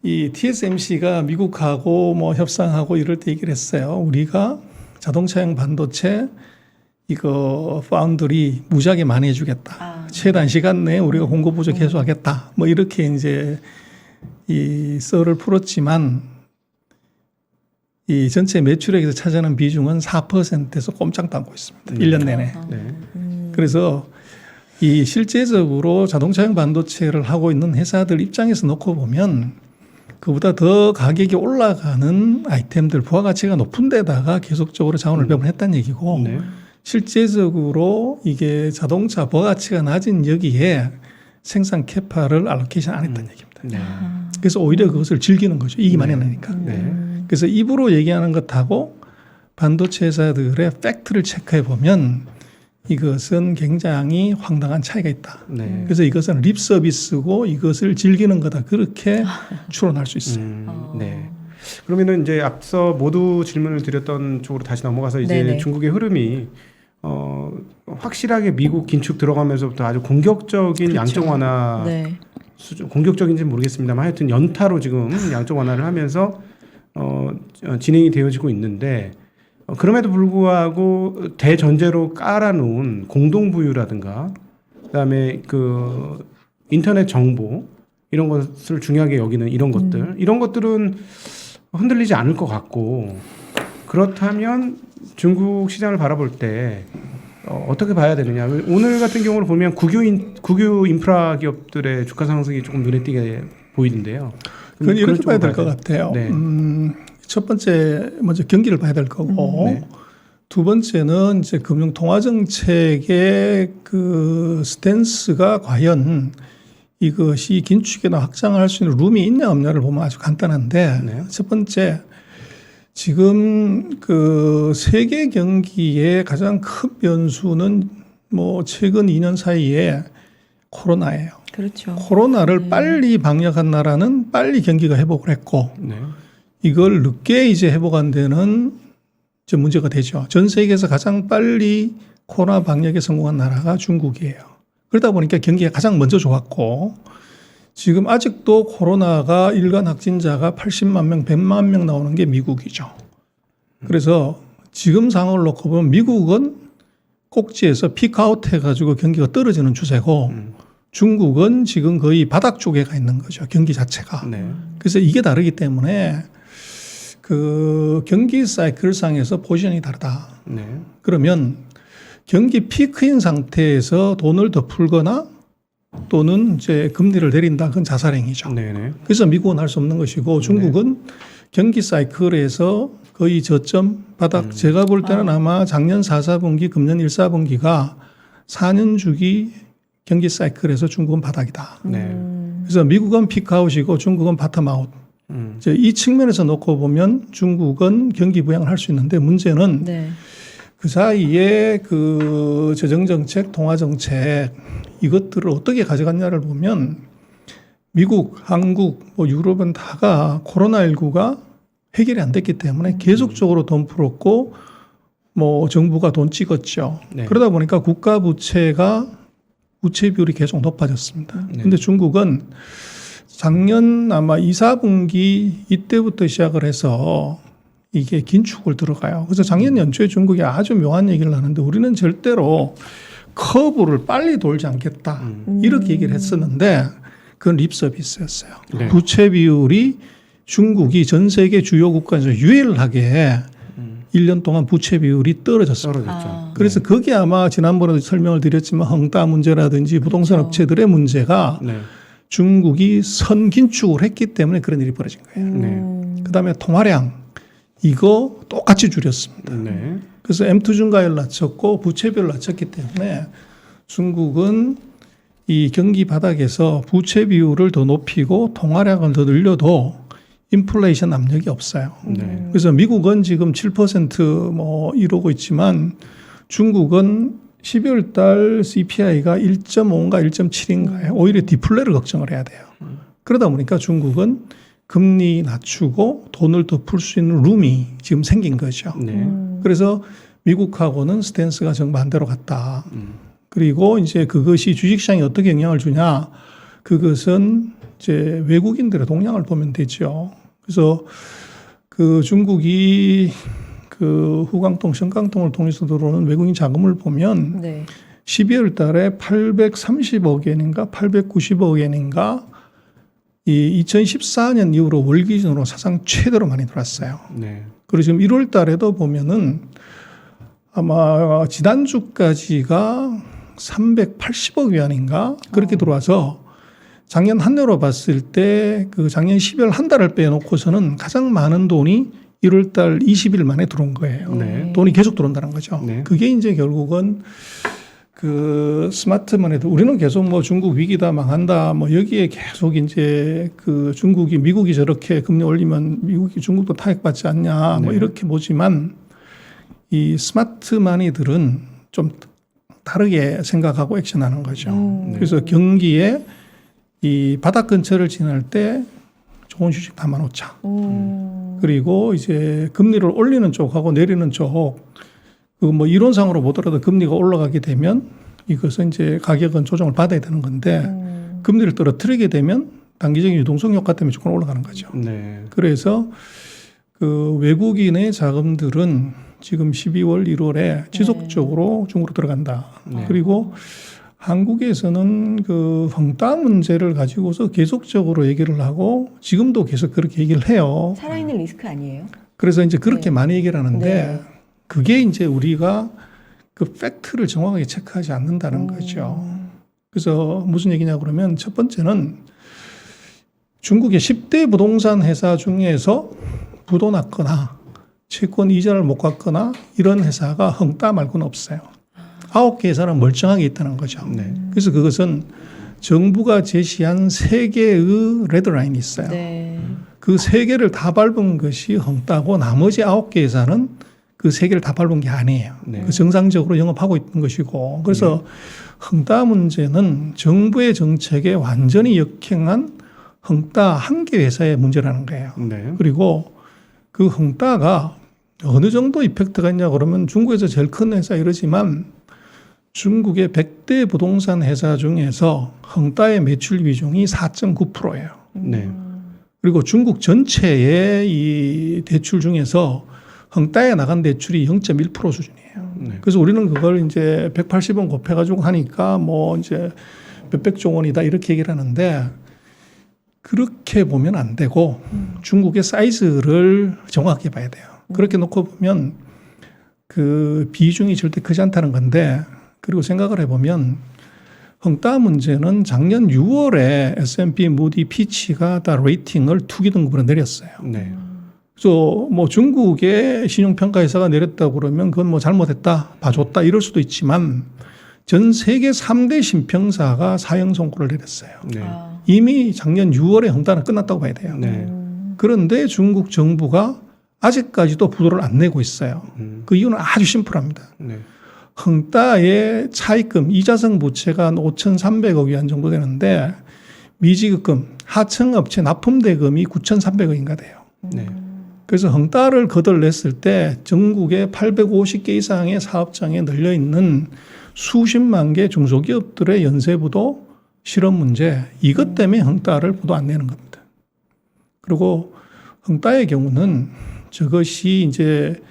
[SPEAKER 3] 이 TSMC가 미국하고 뭐 협상하고 이럴 때 얘기를 했어요. 우리가 자동차용 반도체 이거 파운드리 무지하게 많이 해주겠다. 최단 시간 내에 우리가 공급 부족 해소하겠다. 뭐 이렇게 이제 이 썰을 풀었지만 이 전체 매출액에서 차지하는 비중은 4%에서 꼼짝도 않고 있습니다. 1년 내내.
[SPEAKER 2] 네.
[SPEAKER 3] 그래서 이 실제적으로 자동차용 반도체를 하고 있는 회사들 입장에서 놓고 보면 그보다 더 가격이 올라가는 아이템들 부가가치가 높은 데다가 계속적으로 자원을 배분했다는 얘기고
[SPEAKER 2] 네.
[SPEAKER 3] 실제적으로 이게 자동차 부가가치가 낮은 여기에 생산 캐파를 알로케이션 안 했다는 얘기입니다.
[SPEAKER 2] 네.
[SPEAKER 3] 그래서 오히려 그것을 즐기는 거죠. 이익이 많이 나니까.
[SPEAKER 2] 네.
[SPEAKER 3] 그래서 입으로 얘기하는 것하고 반도체 회사들의 팩트를 체크해 보면 이것은 굉장히 황당한 차이가 있다.
[SPEAKER 2] 네.
[SPEAKER 3] 그래서 이것은 립 서비스고 이것을 즐기는 거다. 그렇게 추론할 수 있어요.
[SPEAKER 2] 네. 그러면은 이제 앞서 모두 질문을 드렸던 쪽으로 다시 넘어가서 이제
[SPEAKER 1] 네네.
[SPEAKER 2] 중국의 흐름이 확실하게 미국 긴축 들어가면서부터 아주 공격적인
[SPEAKER 1] 그렇죠.
[SPEAKER 2] 양적 완화
[SPEAKER 1] 네.
[SPEAKER 2] 공격적인지는 모르겠습니다만 하여튼 연타로 지금 양적 완화를 하면서 진행이 되어지고 있는데 그럼에도 불구하고 대전제로 깔아놓은 공동부유라든가 그다음에 그 인터넷 정보 이런 것을 중요하게 여기는 이런 것들은 흔들리지 않을 것 같고 그렇다면 중국 시장을 바라볼 때 어떻게 봐야 되느냐. 오늘 같은 경우를 보면 국유 인프라 기업들의 주가 상승이 조금 눈에 띄게 보이는데요.
[SPEAKER 3] 그건 이렇게 봐야 될 것 같아요.
[SPEAKER 2] 네.
[SPEAKER 3] 첫 번째 먼저 경기를 봐야 될 거고
[SPEAKER 2] 네.
[SPEAKER 3] 두 번째는 이제 금융 통화 정책의 그 스탠스가 과연 이것이 긴축이나 확장할 수 있는 룸이 있냐 없냐를 보면 아주 간단한데
[SPEAKER 2] 네.
[SPEAKER 3] 첫 번째 지금 그 세계 경기의 가장 큰 변수는 뭐 최근 2년 사이에 코로나예요.
[SPEAKER 1] 그렇죠.
[SPEAKER 3] 코로나를 빨리 방역한 나라는 빨리 경기가 회복을 했고
[SPEAKER 2] 네.
[SPEAKER 3] 이걸 늦게 이제 회복 안 되는 이제 문제가 되죠. 전 세계에서 가장 빨리 코로나 방역에 성공한 나라가 중국이에요. 그러다 보니까 경기가 가장 먼저 좋았고 지금 아직도 코로나가 일간 확진자가 80만 명, 100만 명 나오는 게 미국이죠. 그래서 지금 상황을 놓고 보면 미국은 꼭지에서 피크아웃 해가지고 경기가 떨어지는 추세고 중국은 지금 거의 바닥 쪽에 가 있는 거죠. 경기 자체가.
[SPEAKER 2] 네.
[SPEAKER 3] 그래서 이게 다르기 때문에 그 경기 사이클상에서 포지션이 다르다.
[SPEAKER 2] 네.
[SPEAKER 3] 그러면 경기 피크인 상태에서 돈을 더 풀거나 또는 이제 금리를 내린다. 그건 자살행위죠.
[SPEAKER 2] 네네.
[SPEAKER 3] 그래서 미국은 할 수 없는 것이고 중국은 경기 사이클에서 거의 저점 바닥 제가 볼 때는 아마 작년 4, 4분기 금년 1, 4분기가 4년 주기 경기 사이클에서 중국은 바닥이다.
[SPEAKER 2] 네.
[SPEAKER 3] 그래서 미국은 피크아웃이고 중국은 바텀아웃. 이제 이 측면에서 놓고 보면 중국은 경기 부양을 할 수 있는데 문제는
[SPEAKER 1] 네.
[SPEAKER 3] 그 사이에 그 재정정책, 통화정책 이것들을 어떻게 가져갔냐를 보면 미국, 한국, 뭐 유럽은 다가 코로나19가 해결이 안 됐기 때문에 계속적으로 돈 풀었고 뭐 정부가 돈 찍었죠.
[SPEAKER 2] 네.
[SPEAKER 3] 그러다 보니까 국가 부채가 부채 비율이 계속 높아졌습니다.
[SPEAKER 2] 네.
[SPEAKER 3] 근데 중국은 작년 아마 2, 4분기 이때부터 시작을 해서 이게 긴축을 들어가요. 그래서 작년 연초에 중국이 아주 묘한 얘기를 하는데 우리는 절대로 커브를 빨리 돌지 않겠다. 이렇게 얘기를 했었는데 그건 립 서비스였어요.
[SPEAKER 2] 네.
[SPEAKER 3] 부채 비율이 중국이 전 세계 주요 국가에서 유일하게 1년 동안 부채 비율이 떨어졌습니다.
[SPEAKER 2] 떨어졌죠.
[SPEAKER 3] 그래서 그게 아마 지난번에도 설명을 드렸지만 헝따 문제라든지 부동산 업체들의 문제가
[SPEAKER 2] 네.
[SPEAKER 3] 중국이 선긴축을 했기 때문에 그런 일이 벌어진 거예요.
[SPEAKER 2] 네.
[SPEAKER 3] 그다음에 통화량 이거 똑같이 줄였습니다.
[SPEAKER 2] 네.
[SPEAKER 3] 그래서 M2 증가율 낮췄고 부채비율 낮췄기 때문에 중국은 이 경기 바닥에서 부채 비율을 더 높이고 통화량을 더 늘려도 인플레이션 압력이 없어요.
[SPEAKER 2] 네.
[SPEAKER 3] 그래서 미국은 지금 7% 이러고 있지만 중국은 12월 달 CPI가 1.5인가 1.7인가요. 오히려 디플레를 걱정을 해야 돼요. 그러다 보니까 중국은 금리 낮추고 돈을 더 풀 수 있는 룸이 지금 생긴 거죠.
[SPEAKER 2] 네.
[SPEAKER 3] 그래서 미국하고는 스탠스가 정반대로 갔다. 그리고 이제 그것이 주식시장에 어떻게 영향을 주냐. 그것은 이제 외국인들의 동향을 보면 되죠. 그래서 그 중국이 그 후광통, 성강통을 통해서 들어오는 외국인 자금을 보면
[SPEAKER 1] 네.
[SPEAKER 3] 12월 달에 830억 엔인가 890억 엔인가 이 2014년 이후로 월 기준으로 사상 최대로 많이 들어왔어요.
[SPEAKER 2] 네.
[SPEAKER 3] 그리고 지금 1월 달에도 보면은 아마 지난주까지가 380억 위안인가 그렇게 들어와서 작년 한 해로 봤을 때 그 작년 12월 한 달을 빼놓고서는 가장 많은 돈이 1월 달 20일 만에 들어온 거예요.
[SPEAKER 2] 네.
[SPEAKER 3] 돈이 계속 들어온다는 거죠.
[SPEAKER 2] 네.
[SPEAKER 3] 그게 이제 결국은 그 스마트머니도 우리는 계속 뭐 중국 위기다 망한다 뭐 여기에 계속 이제 그 중국이 미국이 저렇게 금리 올리면 미국이 중국도 타격받지 않냐 뭐
[SPEAKER 2] 네.
[SPEAKER 3] 이렇게 보지만 이 스마트머니들은 좀 다르게 생각하고 액션하는 거죠. 그래서 경기에 이 바닥 근처를 지날 때 좋은 주식 담아놓자. 그리고 이제 금리를 올리는 쪽하고 내리는 쪽, 그 뭐 이론상으로 보더라도 금리가 올라가게 되면 이것은 이제 가격은 조정을 받아야 되는 건데 금리를 떨어뜨리게 되면 단기적인 유동성 효과 때문에 조금 올라가는 거죠.
[SPEAKER 2] 네.
[SPEAKER 3] 그래서 그 외국인의 자금들은 지금 12월, 1월에 지속적으로 중국으로 들어간다.
[SPEAKER 2] 네.
[SPEAKER 3] 그리고 한국에서는 그 헝다 문제를 가지고서 계속적으로 얘기를 하고 지금도 계속 그렇게 얘기를 해요.
[SPEAKER 1] 살아있는 리스크 아니에요?
[SPEAKER 3] 그래서 이제 그렇게
[SPEAKER 1] 네.
[SPEAKER 3] 많이 얘기를 하는데
[SPEAKER 1] 네.
[SPEAKER 3] 그게 이제 우리가 그 팩트를 정확하게 체크하지 않는다는 거죠. 그래서 무슨 얘기냐 그러면 첫 번째는 중국의 10대 부동산 회사 중에서 부도 났거나 채권 이자를 못 갚거나 이런 회사가 헝다 말고는 없어요. 9개 회사는 멀쩡하게 있다는 거죠.
[SPEAKER 2] 네.
[SPEAKER 3] 그래서 그것은 정부가 제시한 3개의 레드라인이 있어요.
[SPEAKER 1] 네.
[SPEAKER 3] 그 3개를 다 밟은 것이 헝다고 나머지 9개 회사는 그 3개를 다 밟은 게 아니에요.
[SPEAKER 2] 네.
[SPEAKER 3] 그 정상적으로 영업하고 있는 것이고 그래서 헝다 문제는 정부의 정책에 완전히 역행한 헝다 한 개 회사의 문제라는 거예요.
[SPEAKER 2] 네.
[SPEAKER 3] 그리고 그 헝다가 어느 정도 이펙트가 있냐 그러면 중국에서 제일 큰 회사 이러지만 중국의 100대 부동산 회사 중에서 헝다의 매출 비중이 4.9%예요.
[SPEAKER 2] 네.
[SPEAKER 3] 그리고 중국 전체의 이 대출 중에서 헝다에 나간 대출이 0.1% 수준이에요.
[SPEAKER 2] 네.
[SPEAKER 3] 그래서 우리는 그걸 이제 180원 곱해가지고 하니까 뭐 이제 몇백조 원이다 이렇게 얘기를 하는데 그렇게 보면 안 되고 중국의 사이즈를 정확하게 봐야 돼요. 그렇게 놓고 보면 그 비중이 절대 크지 않다는 건데 그리고 생각을 해보면 헝다 문제는 작년 6월에 S&P, 무디, 피치가 다 레이팅을 투기 등급으로 내렸어요.
[SPEAKER 2] 네.
[SPEAKER 3] 그래서 뭐 중국의 신용평가회사가 내렸다고 그러면 그건 뭐 잘못했다, 봐줬다 이럴 수도 있지만 전 세계 3대 신평사가 사형 선고를 내렸어요.
[SPEAKER 2] 네.
[SPEAKER 3] 이미 작년 6월에 헝다는 끝났다고 봐야 돼요.
[SPEAKER 2] 네.
[SPEAKER 3] 그런데 중국 정부가 아직까지도 부도를 안 내고 있어요. 그 이유는 아주 심플합니다.
[SPEAKER 2] 네.
[SPEAKER 3] 헝다의 차입금, 이자성 부채가 한 5,300억 위안 정도 되는데 미지급금, 하청업체 납품대금이 9,300억인가 돼요.
[SPEAKER 2] 네.
[SPEAKER 3] 그래서 헝다를 거덜냈을 때 전국에 850개 이상의 사업장에 널려 있는 수십만 개 중소기업들의 연쇄부도 실업 문제 이것 때문에 헝다를 부도 안 내는 겁니다. 그리고 헝다의 경우는 저것이 이제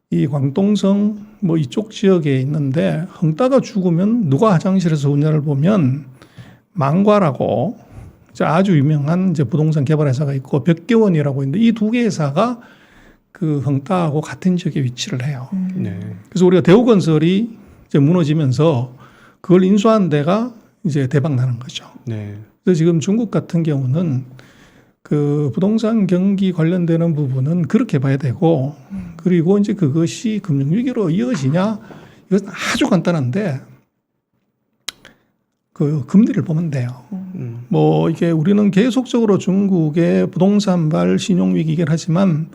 [SPEAKER 3] 이 광동성 뭐 이쪽 지역에 있는데 헝다가 죽으면 누가 화장실에서 운전을 보면 망과라고 아주 유명한 이제 부동산 개발 회사가 있고 벽개원이라고 있는데 이 두 개 회사가 그 헝다하고 같은 지역에 위치를 해요.
[SPEAKER 2] 네.
[SPEAKER 3] 그래서 우리가 대우건설이 이제 무너지면서 그걸 인수한 데가 이제 대박 나는 거죠.
[SPEAKER 2] 네.
[SPEAKER 3] 그래서 지금 중국 같은 경우는 그 부동산 경기 관련되는 부분은 그렇게 봐야 되고 그리고 이제 그것이 금융위기로 이어지냐 이것은 아주 간단한데 그 금리를 보면 돼요. 뭐 이게 우리는 계속적으로 중국의 부동산발 신용위기긴 하지만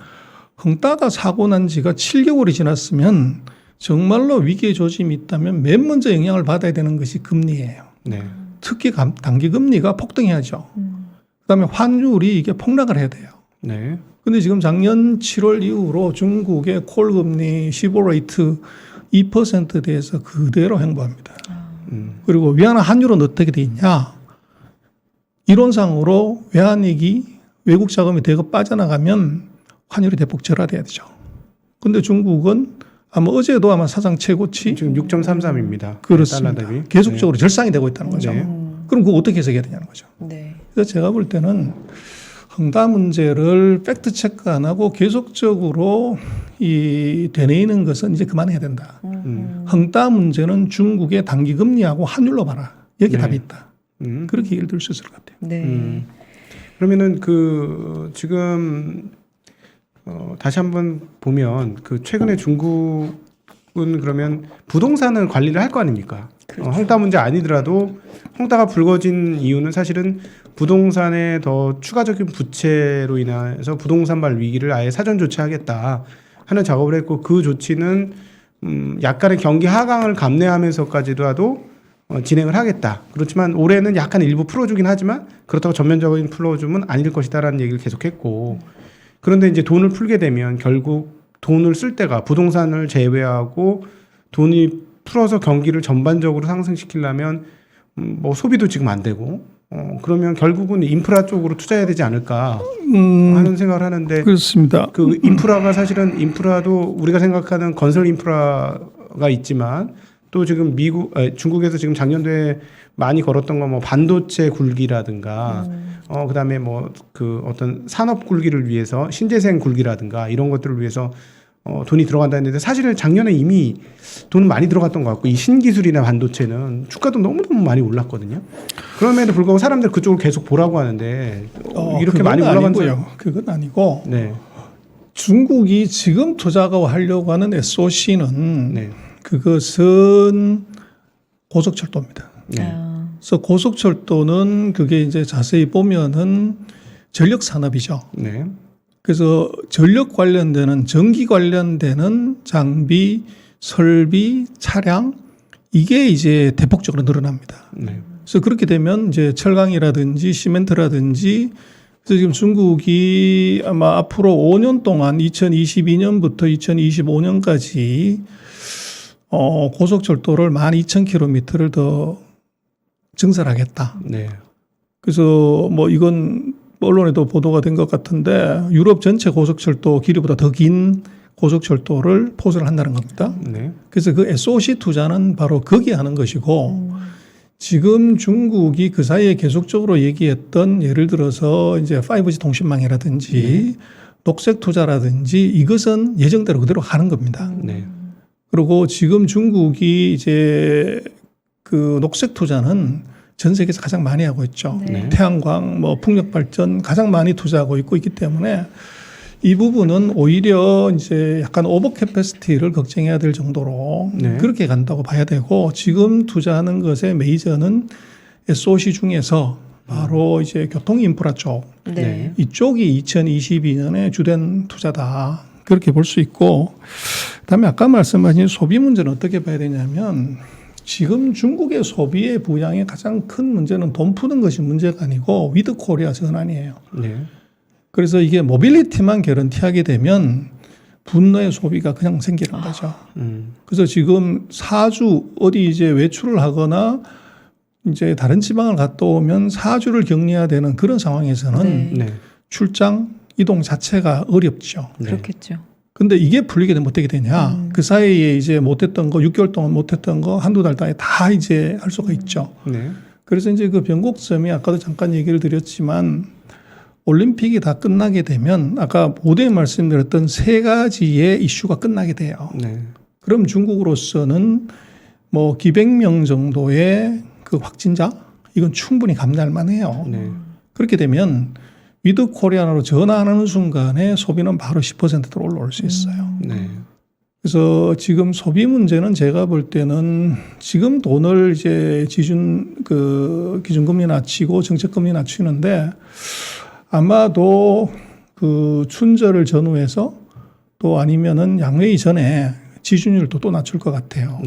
[SPEAKER 3] 헝다가 사고 난 지가 7개월이 지났으면 정말로 위기의 조짐이 있다면 맨 먼저 영향을 받아야 되는 것이 금리예요.
[SPEAKER 2] 네.
[SPEAKER 3] 특히 단기 금리가 폭등해야죠. 그다음에 환율이 이게 폭락을 해야 돼요.
[SPEAKER 2] 네.
[SPEAKER 3] 근데 지금 작년 7월 이후로 중국의 콜 금리 15레이트 2%대에서 그대로 행보합니다. 그리고 위안화 환율은 어떻게 돼 있냐? 이론상으로 외환위기 외국 자금이 대거 빠져나가면 환율이 대폭 절하돼야 되죠. 근데 중국은 아마 어제도 아마 사상 최고치
[SPEAKER 2] 지금 6.33입니다.
[SPEAKER 3] 그렇습니다.
[SPEAKER 2] 달러 대비.
[SPEAKER 3] 계속적으로 절상이 되고 있다는 거죠.
[SPEAKER 2] 네.
[SPEAKER 3] 그럼 그거 어떻게 해석해야 되냐는 거죠.
[SPEAKER 1] 네.
[SPEAKER 3] 그래서 제가 볼 때는 헝다 문제를 팩트 체크 안 하고 계속적으로 이 되뇌이는 것은 이제 그만해야 된다. 헝다 문제는 중국의 단기 금리하고 환율로 봐라. 여기
[SPEAKER 2] 네.
[SPEAKER 3] 답이 있다. 그렇게 얘기를 들 수 있을 것 같아요.
[SPEAKER 1] 네.
[SPEAKER 2] 그러면은 그 지금 다시 한번 보면 그 최근에 중국은 그러면 부동산을 관리를 할 거 아닙니까?
[SPEAKER 1] 그렇죠.
[SPEAKER 2] 헝다 문제 아니더라도 헝다가 불거진 이유는 사실은 부동산의 더 추가적인 부채로 인해서 부동산발 위기를 아예 사전 조치하겠다 하는 작업을 했고 그 조치는 약간의 경기 하강을 감내하면서까지도 진행을 하겠다. 그렇지만 올해는 약간 일부 풀어주긴 하지만 그렇다고 전면적인 풀어줌은 아닐 것이다라는 얘기를 계속했고 그런데 이제 돈을 풀게 되면 결국 돈을 쓸 때가 부동산을 제외하고 돈이 풀어서 경기를 전반적으로 상승시키려면 뭐 소비도 지금 안 되고 그러면 결국은 인프라 쪽으로 투자해야 되지 않을까 하는 생각을 하는데
[SPEAKER 3] 그렇습니다.
[SPEAKER 2] 그 인프라가 사실은 인프라도 우리가 생각하는 건설 인프라가 있지만 또 지금 중국에서 지금 작년도에 많이 걸었던 건 뭐 반도체 굴기라든가 그다음에 뭐 그 어떤 산업 굴기를 위해서 신재생 굴기라든가 이런 것들을 위해서 돈이 들어간다 했는데 사실은 작년에 이미 돈 많이 들어갔던 것 같고 이 신기술이나 반도체는 주가도 너무너무 많이 올랐거든요. 그럼에도 불구하고 사람들 그쪽을 계속 보라고 하는데 이렇게 많이 올라간
[SPEAKER 3] 거요. 그건 아니고
[SPEAKER 2] 네.
[SPEAKER 3] 중국이 지금 투자하려고 하는 SOC는
[SPEAKER 2] 네.
[SPEAKER 3] 그것은 고속철도입니다.
[SPEAKER 2] 네.
[SPEAKER 3] 그래서 고속철도는 그게 이제 자세히 보면은 전력 산업이죠.
[SPEAKER 2] 네.
[SPEAKER 3] 그래서 전력 관련되는 전기 관련되는 장비, 설비, 차량 이게 이제 대폭적으로 늘어납니다.
[SPEAKER 2] 네.
[SPEAKER 3] 그래서 그렇게 되면 이제 철강이라든지 시멘트라든지 그래서 지금 중국이 아마 앞으로 5년 동안 2022년부터 2025년까지 고속철도를 12,000km를 더 증설하겠다.
[SPEAKER 2] 네.
[SPEAKER 3] 그래서 뭐 이건 언론에도 보도가 된 것 같은데 유럽 전체 고속철도 길이보다 더 긴 고속철도를 포설을 한다는 겁니다.
[SPEAKER 2] 네.
[SPEAKER 3] 그래서 그 SOC 투자는 바로 거기에 하는 것이고 지금 중국이 그 사이에 계속적으로 얘기했던 예를 들어서 이제 5G 통신망이라든지 녹색 투자라든지 이것은 예정대로 그대로 하는 겁니다.
[SPEAKER 2] 네.
[SPEAKER 3] 그리고 지금 중국이 이제 그 녹색 투자는 전 세계에서 가장 많이 하고 있죠.
[SPEAKER 2] 네.
[SPEAKER 3] 태양광, 뭐 풍력 발전 가장 많이 투자하고 있기 때문에 이 부분은 오히려 이제 약간 오버 캐패시티를 걱정해야 될 정도로
[SPEAKER 2] 네.
[SPEAKER 3] 그렇게 간다고 봐야 되고 지금 투자하는 것의 메이저는 SOC 중에서 바로 이제 교통 인프라 쪽
[SPEAKER 1] 네.
[SPEAKER 3] 이쪽이 2022년에 주된 투자다. 그렇게 볼 수 있고 그다음에 아까 말씀하신 소비 문제는 어떻게 봐야 되냐면 지금 중국의 소비의 부양의 가장 큰 문제는 돈 푸는 것이 문제가 아니고 위드 코리아 전환이에요.
[SPEAKER 2] 네.
[SPEAKER 3] 그래서 이게 모빌리티만 개런티하게 되면 분노의 소비가 그냥 생기는 거죠. 그래서 지금 사주 어디 이제 외출을 하거나 이제 다른 지방을 갔다 오면 사주를 격리해야 되는 그런 상황에서는
[SPEAKER 1] 네.
[SPEAKER 2] 네.
[SPEAKER 3] 출장 이동 자체가 어렵죠.
[SPEAKER 2] 네.
[SPEAKER 1] 그렇겠죠.
[SPEAKER 3] 근데 이게 풀리게 되면 어떻게 되냐. 그 사이에 이제 못했던 거 6개월 동안 못했던 거 한두 달 동안에 다 이제 할 수가 있죠.
[SPEAKER 2] 네.
[SPEAKER 3] 그래서 이제 그 변곡점이 아까도 잠깐 얘기를 드렸지만 올림픽이 다 끝나게 되면 아까 모두에 말씀드렸던 세 가지의 이슈가 끝나게 돼요.
[SPEAKER 2] 네.
[SPEAKER 3] 그럼 중국으로서는 뭐 기백명 정도의 그 확진자 이건 충분히 감내할 만해요.
[SPEAKER 2] 네.
[SPEAKER 3] 그렇게 되면 위드 코리안으로 전환하는 순간에 소비는 바로 10%로 올라올 수 있어요.
[SPEAKER 2] 네.
[SPEAKER 3] 그래서 지금 소비 문제는 제가 볼 때는 지금 돈을 이제 기준금리 낮추고 정책금리 낮추는데 아마도 그 춘절을 전후해서 또 아니면은 양회 이전에 지준율도 또 낮출 것 같아요.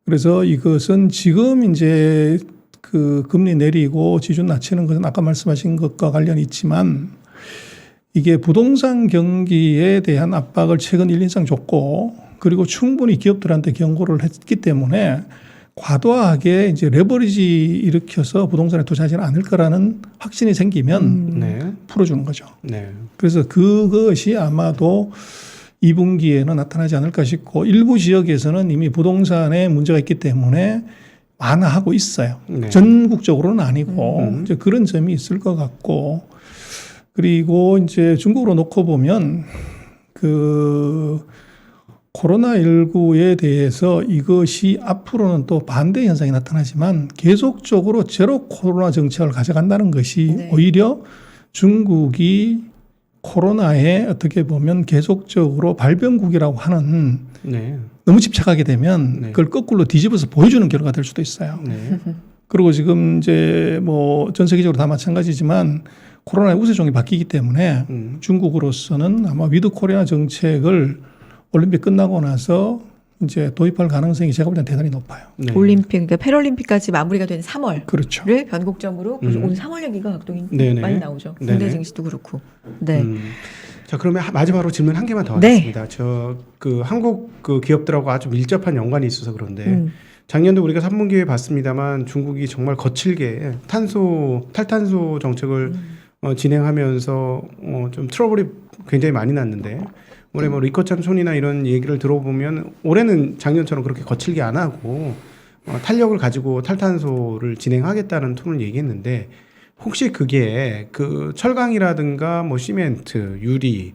[SPEAKER 3] 그래서 이것은 지금 이제 그 금리 내리고 지준 낮추는 것은 아까 말씀하신 것과 관련이 있지만 이게 부동산 경기에 대한 압박을 최근 1, 2상 줬고 그리고 충분히 기업들한테 경고를 했기 때문에 과도하게 이제 레버리지 일으켜서 부동산에 투자하지는 않을 거라는 확신이 생기면
[SPEAKER 2] 네.
[SPEAKER 3] 풀어주는 거죠.
[SPEAKER 2] 네.
[SPEAKER 3] 그래서 그것이 아마도 2분기에는 나타나지 않을까 싶고 일부 지역에서는 이미 부동산에 문제가 있기 때문에 완화하고 있어요.
[SPEAKER 2] 네.
[SPEAKER 3] 전국적으로는 아니고 이제 그런 점이 있을 것 같고 그리고 이제 중국으로 놓고 보면 그 코로나19에 대해서 이것이 앞으로는 또 반대 현상이 나타나지만 계속적으로 제로 코로나 정책을 가져간다는 것이
[SPEAKER 1] 네.
[SPEAKER 3] 오히려 중국이 코로나에 어떻게 보면 계속적으로 발병국이라고 하는
[SPEAKER 2] 네.
[SPEAKER 3] 너무 집착하게 되면
[SPEAKER 2] 네.
[SPEAKER 3] 그걸 거꾸로 뒤집어서 보여주는 결과가 될 수도 있어요.
[SPEAKER 2] 네.
[SPEAKER 3] 그리고 지금 이제 뭐 전 세계적으로 다 마찬가지지만 코로나의 우세종이 바뀌기 때문에 중국으로서는 아마 위드 코리아 정책을 올림픽 끝나고 나서 이제 도입할 가능성이 제가 볼 때는 대단히 높아요.
[SPEAKER 2] 네.
[SPEAKER 1] 올림픽, 그러니까 패럴림픽까지 마무리가 된 3월을
[SPEAKER 3] 그렇죠.
[SPEAKER 1] 변곡점으로 오늘 3월 얘기가 각동이
[SPEAKER 2] 네네.
[SPEAKER 1] 많이 나오죠.
[SPEAKER 2] 네네.
[SPEAKER 1] 국내 증시도 그렇고. 네.
[SPEAKER 2] 자, 그러면 마지막으로 질문 한 개만 더
[SPEAKER 1] 네.
[SPEAKER 2] 하겠습니다. 저 그 한국 그 기업들하고 아주 밀접한 연관이 있어서 그런데 작년도 우리가 3분기에 봤습니다만 중국이 정말 거칠게 탈탄소 정책을 진행하면서 좀 트러블이 굉장히 많이 났는데 올해 뭐 리커참 손이나 이런 얘기를 들어보면 올해는 작년처럼 그렇게 거칠게 안 하고 탄력을 가지고 탈탄소를 진행하겠다는 톤을 얘기했는데 혹시 그게 그 철강이라든가 뭐 시멘트, 유리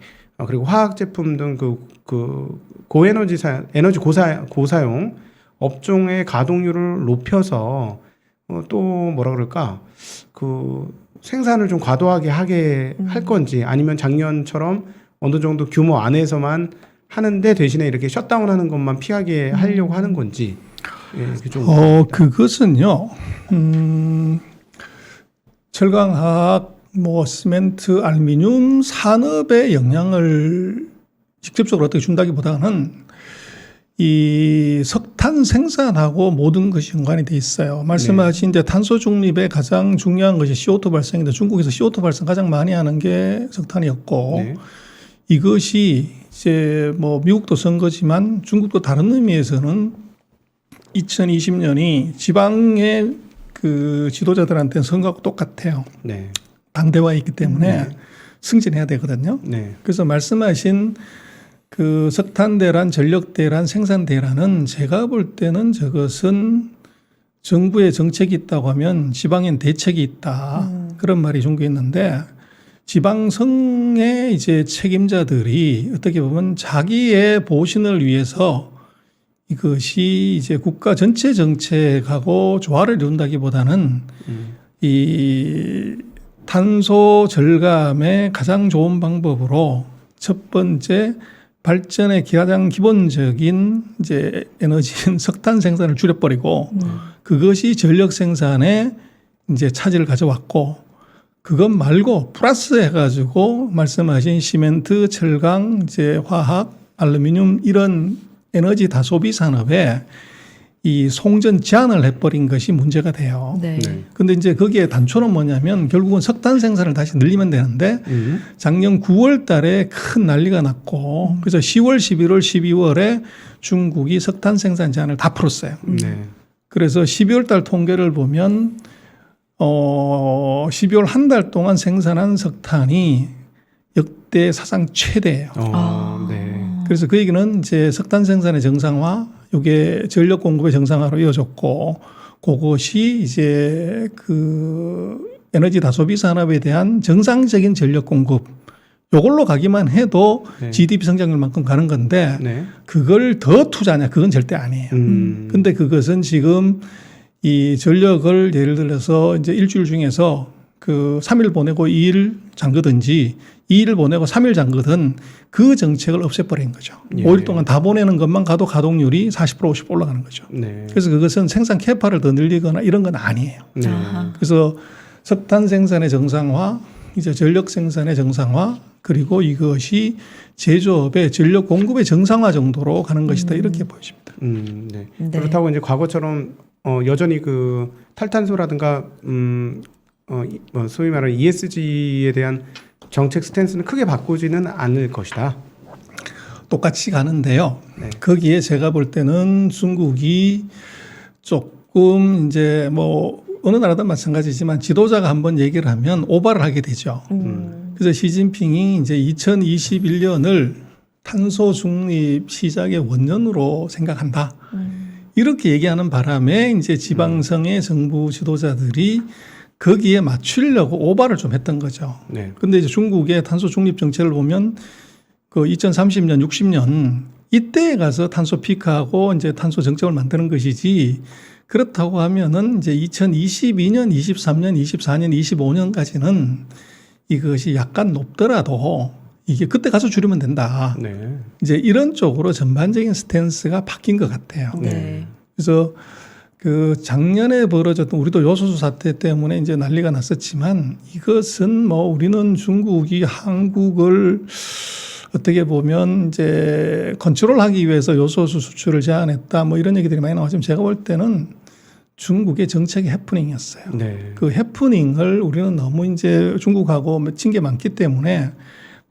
[SPEAKER 2] 그리고 화학 제품 등 그 고에너지 에너지 고사용 업종의 가동률을 높여서 또 뭐라 그럴까 그 생산을 좀 과도하게 하게 할 건지 아니면 작년처럼 어느 정도 규모 안에서만 하는데 대신에 이렇게 셧다운하는 것만 피하게 하려고 하는 건지 예, 좀
[SPEAKER 3] 그것은요. 철강화학, 뭐 시멘트, 알루미늄 산업에 영향을 직접적으로 어떻게 준다기보다는 이 석탄 생산하고 모든 것이 연관이 돼 있어요. 말씀하신 이제 탄소 중립의 가장 중요한 것이 CO2 발생인데 중국에서 CO2 발생 가장 많이 하는 게 석탄이었고
[SPEAKER 2] 네.
[SPEAKER 3] 이것이 이제 뭐 미국도 선거지만 중국도 다른 의미에서는 2020년이 지방의 그 지도자들한테는 선거하고 똑같아요.
[SPEAKER 2] 네.
[SPEAKER 3] 당대화에 있기 때문에 승진해야 되거든요.
[SPEAKER 2] 네.
[SPEAKER 3] 그래서 말씀하신 그 석탄 대란, 전력 대란, 생산 대란은 제가 볼 때는 저것은 정부의 정책이 있다고 하면 지방엔 대책이 있다. 그런 말이 중국에 있는데 지방성의 이제 책임자들이 어떻게 보면 자기의 보신을 위해서 이것이 이제 국가 전체 정책하고 조화를 이룬다기보다는 이 탄소 절감의 가장 좋은 방법으로 첫 번째 발전의 가장 기본적인 이제 에너지인 석탄 생산을 줄여버리고 그것이 전력 생산에 이제 차질을 가져왔고 그것 말고 플러스 해가지고 말씀하신 시멘트, 철강, 이제 화학, 알루미늄 이런 에너지 다소비 산업에 이 송전 제한을 해버린 것이 문제가 돼요.
[SPEAKER 1] 네.
[SPEAKER 2] 네.
[SPEAKER 3] 근데 이제 거기에 단초는 뭐냐면 결국은 석탄 생산을 다시 늘리면 되는데 작년 9월 달에 큰 난리가 났고 그래서 10월, 11월, 12월에 중국이 석탄 생산 제한을 다 풀었어요.
[SPEAKER 2] 네.
[SPEAKER 3] 그래서 12월 달 통계를 보면 12월 한 달 동안 생산한 석탄이 역대 사상 최대예요.
[SPEAKER 2] 네.
[SPEAKER 3] 그래서 그 얘기는 이제 석탄 생산의 정상화, 이게 전력 공급의 정상화로 이어졌고, 그것이 이제 그 에너지 다소비 산업에 대한 정상적인 전력 공급, 요걸로 가기만 해도
[SPEAKER 2] 네.
[SPEAKER 3] GDP 성장률만큼 가는 건데,
[SPEAKER 2] 네.
[SPEAKER 3] 그걸 더 투자하냐? 그건 절대 아니에요. 근데 그것은 지금 이 전력을 예를 들어서 이제 일주일 중에서 그 3일 보내고 2일 잠그든지 2일 보내고 3일 잠그든 그 정책을 없애버린 거죠.
[SPEAKER 2] 예.
[SPEAKER 3] 5일 동안 다 보내는 것만 가도 가동률이 40% 50% 올라가는 거죠.
[SPEAKER 2] 네.
[SPEAKER 3] 그래서 그것은 생산 캐파를 더 늘리거나 이런 건 아니에요.
[SPEAKER 2] 네.
[SPEAKER 1] 아하.
[SPEAKER 3] 그래서 석탄 생산의 정상화, 이제 전력 생산의 정상화, 그리고 이것이 제조업의 전력 공급의 정상화 정도로 가는 것이다 이렇게 보여집니다.
[SPEAKER 2] 네.
[SPEAKER 1] 네.
[SPEAKER 2] 그렇다고 이제 과거처럼 여전히 그 탈탄소라든가 소위 말하는 ESG에 대한 정책 스탠스는 크게 바꾸지는 않을 것이다.
[SPEAKER 3] 똑같이 가는데요.
[SPEAKER 2] 네.
[SPEAKER 3] 거기에 제가 볼 때는 중국이 조금 이제 뭐 어느 나라든 마찬가지지만 지도자가 한번 얘기를 하면 오바를 하게 되죠. 그래서 시진핑이 이제 2021년을 탄소 중립 시작의 원년으로 생각한다. 이렇게 얘기하는 바람에 이제 지방성의 정부 지도자들이 거기에 맞추려고 오바를 좀 했던 거죠.
[SPEAKER 2] 네.
[SPEAKER 3] 근데 이제 중국의 탄소 중립 정책을 보면 그 2030년, 60년 이때에 가서 탄소 피크하고 이제 탄소 정책을 만드는 것이지 그렇다고 하면은 이제 2022년, 23년, 24년, 25년까지는 이것이 약간 높더라도 이게 그때 가서 줄이면 된다.
[SPEAKER 2] 네.
[SPEAKER 3] 이제 이런 쪽으로 전반적인 스탠스가 바뀐 것 같아요.
[SPEAKER 1] 네.
[SPEAKER 3] 그래서 그 작년에 벌어졌던 우리도 요소수 사태 때문에 이제 난리가 났었지만 이것은 뭐 우리는 중국이 한국을 어떻게 보면 이제 컨트롤하기 위해서 요소수 수출을 제한했다 뭐 이런 얘기들이 많이 나오지만 제가 볼 때는 중국의 정책이 해프닝이었어요.
[SPEAKER 2] 네.
[SPEAKER 3] 그 해프닝을 우리는 너무 이제 중국하고 맺힌 게 많기 때문에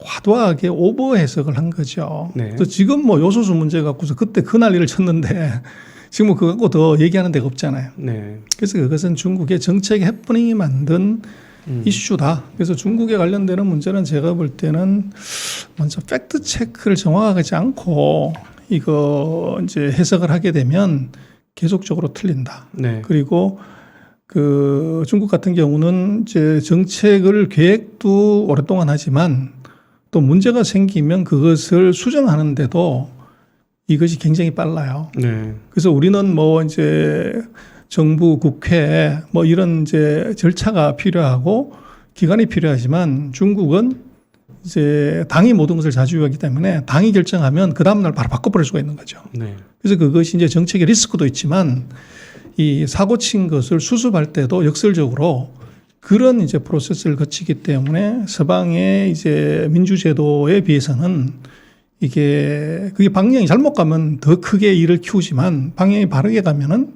[SPEAKER 3] 과도하게 오버 해석을 한 거죠.
[SPEAKER 2] 네.
[SPEAKER 3] 그래서 지금 뭐 요소수 문제 갖고서 그때 그 난리를 쳤는데 지금 뭐 그거 갖고 더 얘기하는 데가 없잖아요.
[SPEAKER 2] 네.
[SPEAKER 3] 그래서 그것은 중국의 정책 해프닝이 만든 이슈다. 그래서 중국에 관련되는 문제는 제가 볼 때는 먼저 팩트 체크를 정확하지 않고 이거 이제 해석을 하게 되면 계속적으로 틀린다.
[SPEAKER 2] 네.
[SPEAKER 3] 그리고 그 중국 같은 경우는 이제 정책을 계획도 오랫동안 하지만 또 문제가 생기면 그것을 수정하는데도 이것이 굉장히 빨라요.
[SPEAKER 2] 네.
[SPEAKER 3] 그래서 우리는 뭐 이제 정부, 국회 뭐 이런 이제 절차가 필요하고 기간이 필요하지만 중국은 이제 당이 모든 것을 자주하기 때문에 당이 결정하면 그 다음날 바로 바꿔버릴 수가 있는 거죠.
[SPEAKER 2] 네.
[SPEAKER 3] 그래서 그것이 이제 정책의 리스크도 있지만 이 사고 친 것을 수습할 때도 역설적으로 그런 이제 프로세스를 거치기 때문에 서방의 이제 민주제도에 비해서는 이게 그게 방향이 잘못 가면 더 크게 일을 키우지만 방향이 바르게 가면은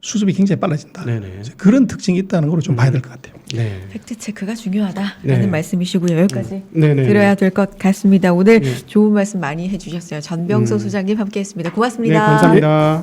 [SPEAKER 3] 수습이 굉장히 빨라진다.
[SPEAKER 2] 네네.
[SPEAKER 3] 그런 특징이 있다는 걸 좀 봐야 될 것 같아요.
[SPEAKER 2] 네.
[SPEAKER 1] 팩트 체크가 중요하다라는
[SPEAKER 2] 네.
[SPEAKER 1] 말씀이시고요. 여기까지
[SPEAKER 2] 네네.
[SPEAKER 1] 들어야 될 것 같습니다. 오늘
[SPEAKER 2] 네.
[SPEAKER 1] 좋은 말씀 많이 해주셨어요. 전병서 소장님 함께했습니다.
[SPEAKER 2] 네,
[SPEAKER 1] 고맙습니다.
[SPEAKER 2] 감사합니다.